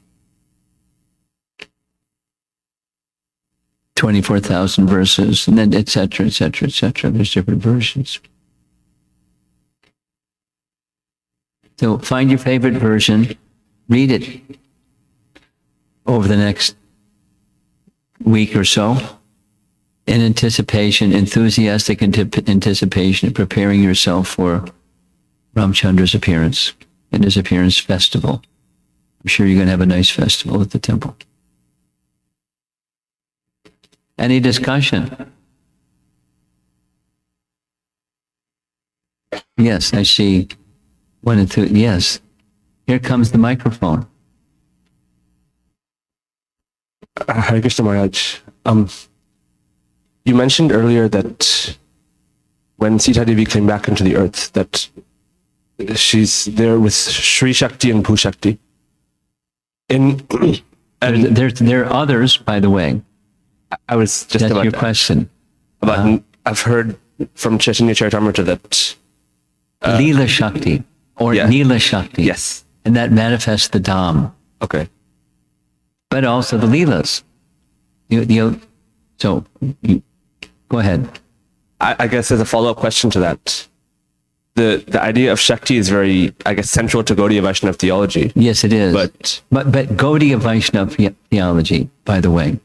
[SPEAKER 1] 24,000 verses, and then etc., etc., etc. There's different versions. So find your favorite version, read it over the next week or so in anticipation, enthusiastic anticipation of preparing yourself for Ramchandra's appearance and his appearance festival. I'm sure you're going to have a nice festival at the temple. Any discussion? Yes, I see one and two. Yes, here comes the microphone.
[SPEAKER 2] Hare Krishna Maharaj. You mentioned earlier that when Sita Devi came back into the earth, that she's there with Shri Shakti and Bhu Shakti. And
[SPEAKER 1] There are others, by the way.
[SPEAKER 2] I was just
[SPEAKER 1] That's
[SPEAKER 2] about
[SPEAKER 1] your
[SPEAKER 2] that.
[SPEAKER 1] question.
[SPEAKER 2] I've heard from Chaitanya Charitamrita that
[SPEAKER 1] Leela Shakti or
[SPEAKER 2] yeah.
[SPEAKER 1] Neela Shakti.
[SPEAKER 2] Yes.
[SPEAKER 1] And that manifests the Dham,
[SPEAKER 2] Okay.
[SPEAKER 1] but also the Leelas. Go ahead.
[SPEAKER 2] I guess as a follow-up question to that, the idea of Shakti is very, I guess, central to Gaudiya Vaishnava theology.
[SPEAKER 1] Yes, it is.
[SPEAKER 2] But
[SPEAKER 1] Gaudiya Vaishnava theology, by the way,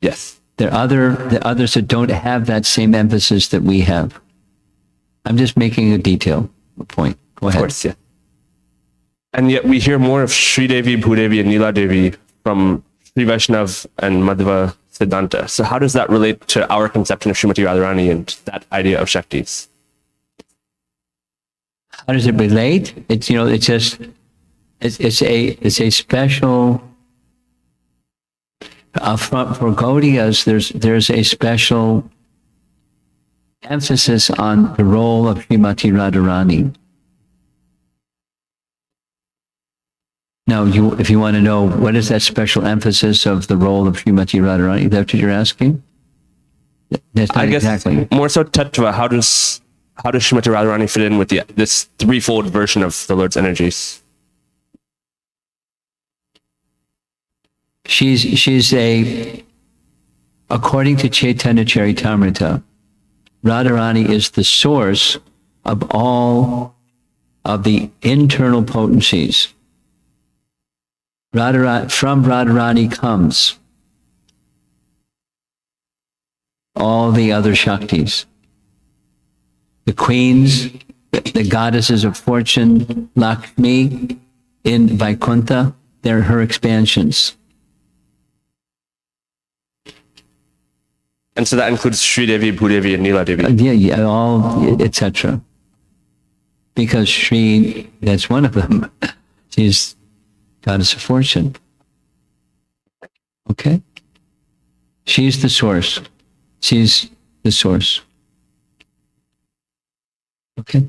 [SPEAKER 2] yes,
[SPEAKER 1] there are the others that don't have that same emphasis that we have. I'm just making a point. Go ahead.
[SPEAKER 2] of course, yeah. And yet we hear more of Sri Devi, Bhudevi, and Neela Devi from Sri Vaishnav and Madhva Siddhanta. So how does that relate to our conception of Srimati Radharani and that idea of Shaktis?
[SPEAKER 1] How does it relate? It's a special for Gaudiyas. There's a special emphasis on the role of Srimati Radharani. Now, if you want to know what is that special emphasis of the role of Srimati Radharani, is that what you're asking? That's not
[SPEAKER 2] I guess
[SPEAKER 1] exactly.
[SPEAKER 2] more so Tattva. How does Srimati Radharani fit in with this threefold version of the Lord's energies?
[SPEAKER 1] She's according to Chaitanya Charitamrita, Radharani is the source of all of the internal potencies. From Radharani comes all the other Shaktis. The queens, the goddesses of fortune, Lakshmi in Vaikuntha, they're her expansions.
[SPEAKER 2] And so that includes Sri Devi, Bhudevi, and Neela Devi.
[SPEAKER 1] Yeah, all, etc. Because Sri, that's one of them. She's goddess of fortune. Okay? She's the source. She's the source. Okay?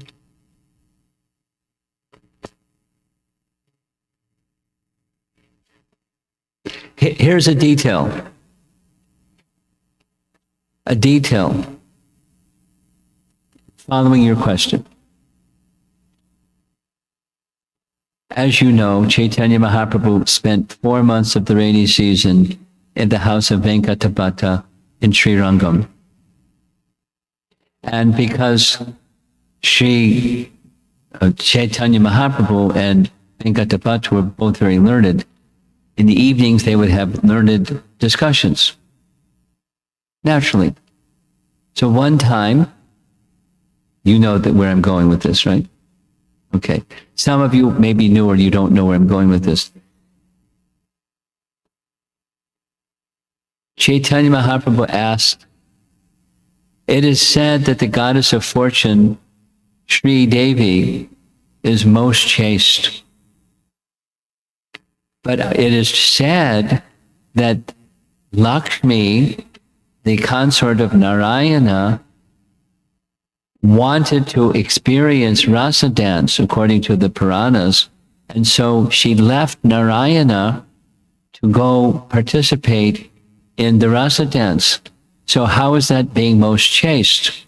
[SPEAKER 1] Here's a detail. A detail following your question. As you know, Chaitanya Mahaprabhu spent 4 months of the rainy season in the house of Venkatapata in Srirangam. And because Chaitanya Mahaprabhu and Venkatapata were both very learned, in the evenings they would have learned discussions. Naturally. So one time, you know that where I'm going with this, right? Okay. Some of you maybe knew or you don't know where I'm going with this. Chaitanya Mahaprabhu asked, it is said that the goddess of fortune, Sri Devi, is most chaste. But it is said that Lakshmi, the consort of Narayana, wanted to experience rasa dance according to the Puranas, and so she left Narayana to go participate in the rasa dance. So how is that being most chaste?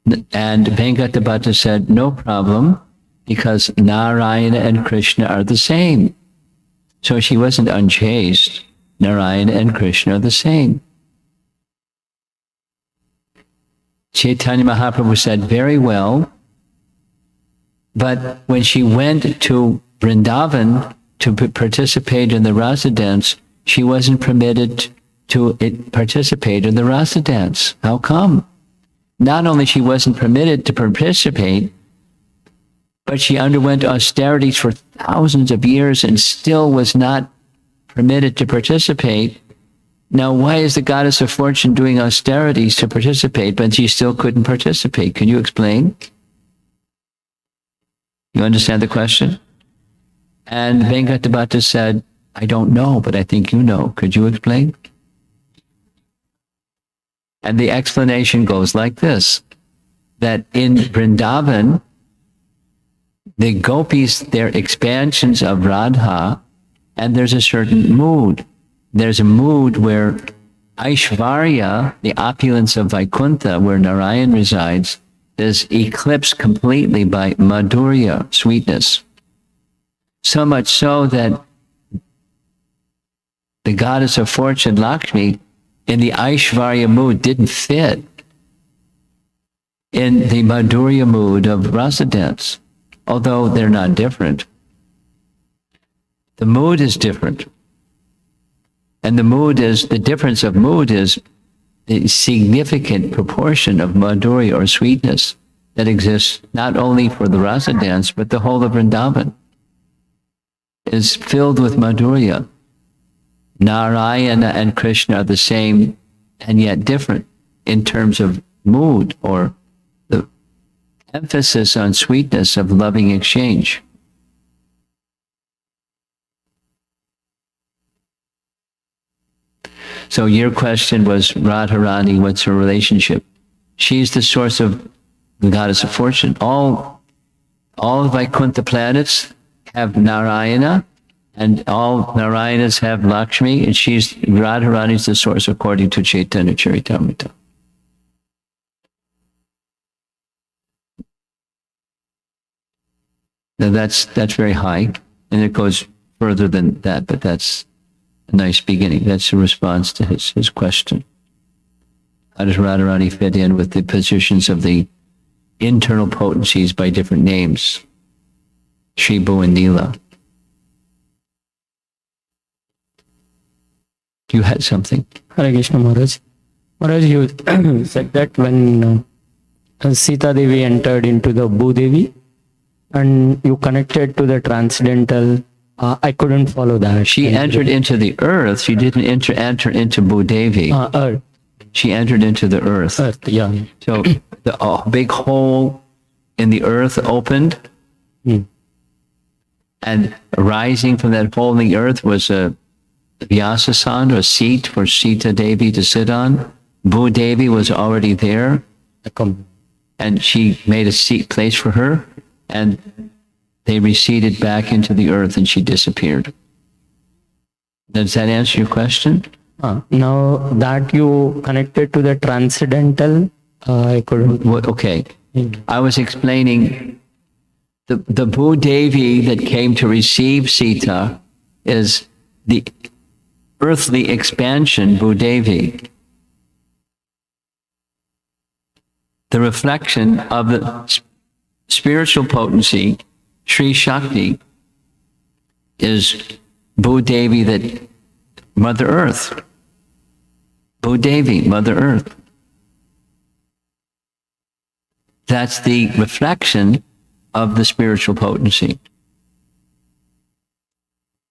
[SPEAKER 1] And Venkatabhatta said, no problem, because Narayana and Krishna are the same. So she wasn't unchaste. Narayana and Krishna are the same. Chaitanya Mahaprabhu said, very well, but when she went to Vrindavan to participate in the rasa dance, she wasn't permitted to participate in the rasa dance. How come? Not only she wasn't permitted to participate, but she underwent austerities for thousands of years and still was not permitted to participate. Now, why is the goddess of fortune doing austerities to participate, but she still couldn't participate? Can you explain? You understand the question? And Venkatabhatta said, I don't know, but I think you know. Could you explain? And the explanation goes like this, that in Vrindavan, the gopis, they're expansions of Radha, and there's a certain mood. There's a mood where Aishvarya, the opulence of Vaikuntha, where Narayan resides, is eclipsed completely by Madhurya, sweetness. So much so that the goddess of fortune, Lakshmi, in the Aishvarya mood didn't fit in the Madhurya mood of rasa dance, although they're not different. The mood is different. And the difference of mood is the significant proportion of Madhurya or sweetness that exists not only for the rasa dance, but the whole of Vrindavan is filled with Madhurya. Narayana and Krishna are the same and yet different in terms of mood or the emphasis on sweetness of loving exchange. So your question was, Radharani, what's her relationship? She's the source of the goddess of fortune. All Vaikuntha planets have Narayana, and all Narayanas have Lakshmi, and Radharani is the source according to Chaitanya Charitamrita. Now that's very high, and it goes further than that, but that's a nice beginning. That's a response to his question. How does Radharani fit in with the positions of the internal potencies by different names? Shribu and Neela. You had something?
[SPEAKER 3] Hare Krishna Maharaj. Maharaj, you said that when Sita Devi entered into the Bhudevi and you connected to the transcendental, I couldn't follow that.
[SPEAKER 1] She entered into the earth. She didn't enter into Bhudevi.
[SPEAKER 3] Earth.
[SPEAKER 1] She entered into the earth.
[SPEAKER 3] Earth, yeah.
[SPEAKER 1] So the big hole in the earth opened, and rising from that hole in the earth was a Vyasasana, a seat for Sita Devi to sit on. Bhudevi was already there, and she made a place for her, and they receded back into the earth and she disappeared. Does that answer your question?
[SPEAKER 3] Now that you connected to the transcendental, I couldn't.
[SPEAKER 1] Okay. I was explaining the Bhudevi that came to receive Sita is the earthly expansion, Bhudevi. The reflection of the spiritual potency, Sri Shakti, is Bhudevi, that Mother Earth. Bhudevi, Mother Earth. That's the reflection of the spiritual potency.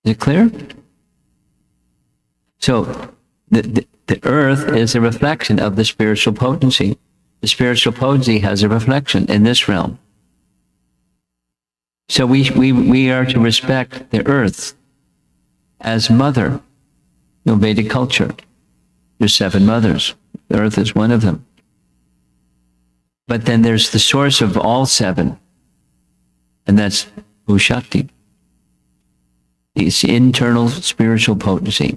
[SPEAKER 1] Is it clear? So the earth is a reflection of the spiritual potency. The spiritual potency has a reflection in this realm. So we are to respect the earth as mother. In Vedic culture, there's 7 mothers. The earth is one of them. But then there's the source of all seven, and that's Bhushakti. It's internal spiritual potency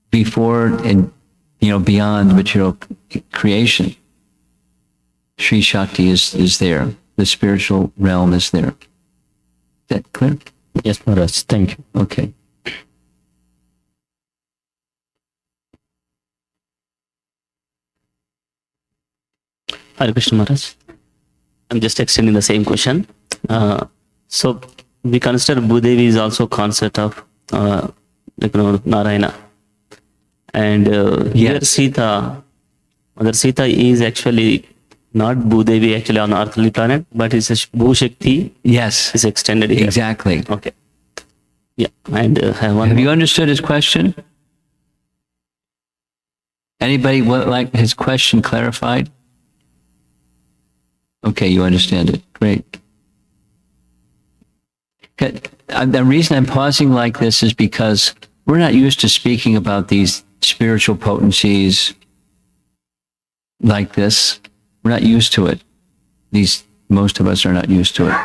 [SPEAKER 1] before and beyond material creation. Sri Shakti is there. The spiritual realm is there. Is that clear?
[SPEAKER 3] Yes, Maharaj. Thank you.
[SPEAKER 1] Okay.
[SPEAKER 4] Hare Krishna Maharaj. I'm just extending the same question. So we consider Bhudevi is also concept of Narayana. And here
[SPEAKER 1] Yes.
[SPEAKER 4] Sita, Mother Sita is actually not Bhudevi actually on earthly planet, but it's a Bhushakti
[SPEAKER 1] Yes,
[SPEAKER 4] is extended here.
[SPEAKER 1] exactly.
[SPEAKER 4] Okay. Yeah. And I have one
[SPEAKER 1] Have
[SPEAKER 4] more.
[SPEAKER 1] you understood his question? Anybody would like his question clarified? Okay, you understand it. Great. The reason I'm pausing like this is because we're not used to speaking about these spiritual potencies like this. We're not used to it. Most of us are not used to it.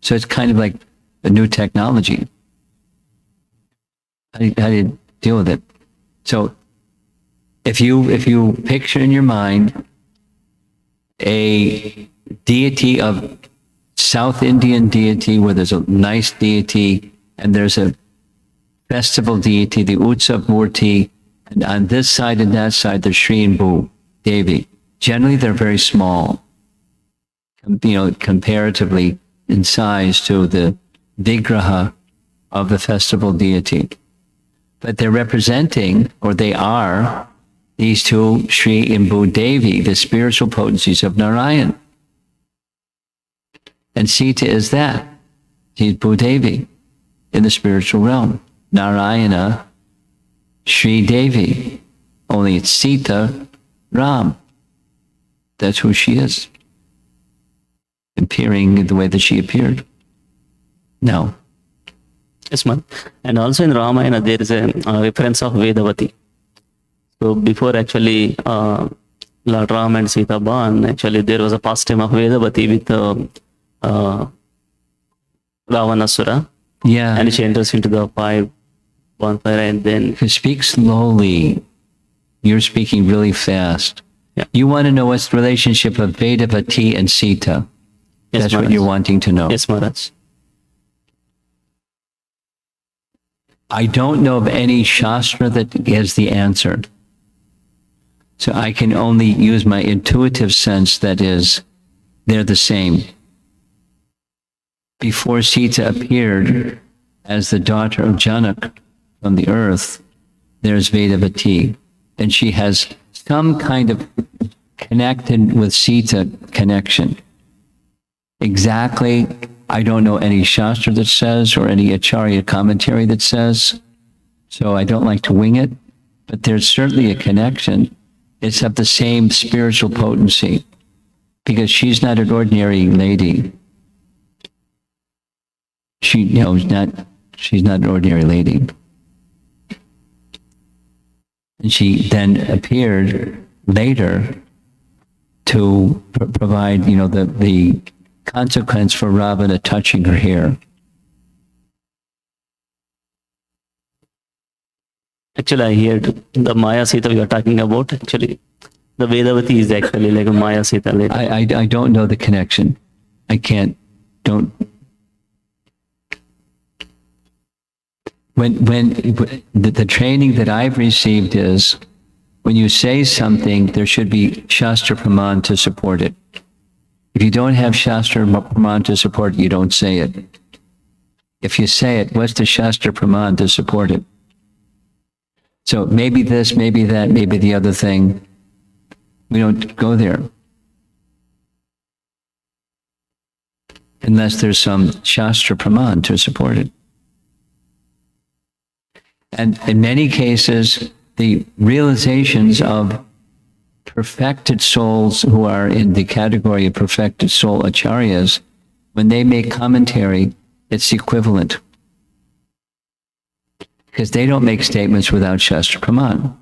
[SPEAKER 1] So it's kind of like a new technology. How do you deal with it? So if you picture in your mind a deity of South Indian deity where there's a nice deity and there's a festival deity, the Utsav Murti, and on this side and that side there's Shri and Bhu Devi. Generally they're very small, comparatively in size to the Vigraha of the festival deity. But they're representing, or they are, these two, Shri and Bhu Devi, the spiritual potencies of Narayan. And Sita is that. She's Bhu Devi in the spiritual realm. Narayana, Shri Devi. Only it's Sita, Ram. That's who she is. Appearing the way that she appeared. No.
[SPEAKER 4] Yes, ma'am. And also in Ramayana, there is a reference of Vedavati. So before actually Lord Ram and Sita born, actually there was a pastime of Vedavati with Ravanasura.
[SPEAKER 1] Yeah.
[SPEAKER 4] And she enters into the bonfire and then...
[SPEAKER 1] Speak slowly. You're speaking really fast.
[SPEAKER 4] Yeah.
[SPEAKER 1] You want to know what's the relationship of Vedavati and Sita.
[SPEAKER 4] Yes,
[SPEAKER 1] That's what
[SPEAKER 4] Maharaj.
[SPEAKER 1] you're wanting to know.
[SPEAKER 4] Yes, Maharaj.
[SPEAKER 1] I don't know of any Shastra that has the answer. So I can only use my intuitive sense that is, they're the same. Before Sita appeared as the daughter of Janak from the earth, there's Vedavati. And she has some kind of connected with Sita connection. Exactly, I don't know any Shastra that says or any Acharya commentary that says, so I don't like to wing it, but there's certainly a connection. It's of the same spiritual potency because she's not an ordinary lady. She's not an ordinary lady. And she then appeared later to provide, the consequence for Ravana touching her hair.
[SPEAKER 4] Actually, I heard the Maya Sita we are talking about. Actually, the Vedavati is actually like a Maya Sita later.
[SPEAKER 1] I don't know the connection. When the training that I've received is, when you say something, there should be Shastra Praman to support it. If you don't have Shastra Praman to support it, you don't say it. If you say it, what's the Shastra Praman to support it? So maybe this, maybe that, maybe the other thing. We don't go there. Unless there's some Shastra Praman to support it. And in many cases, the realizations of perfected souls who are in the category of perfected soul acharyas, when they make commentary, it's equivalent. Because they don't make statements without Shastra Praman.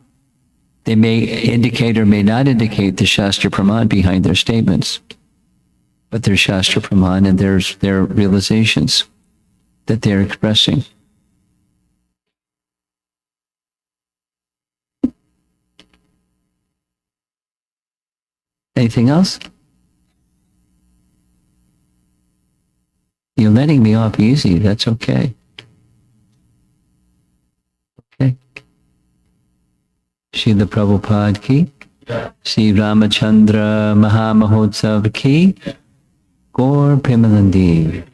[SPEAKER 1] They may indicate or may not indicate the Shastra Praman behind their statements, but they're Shastra Praman and there's their realizations that they're expressing. Anything else? You're letting me off easy. That's okay. Okay. Srila Prabhupada ki, Sri Ramachandra Mahamahotsav ki, Gaur Premanandi.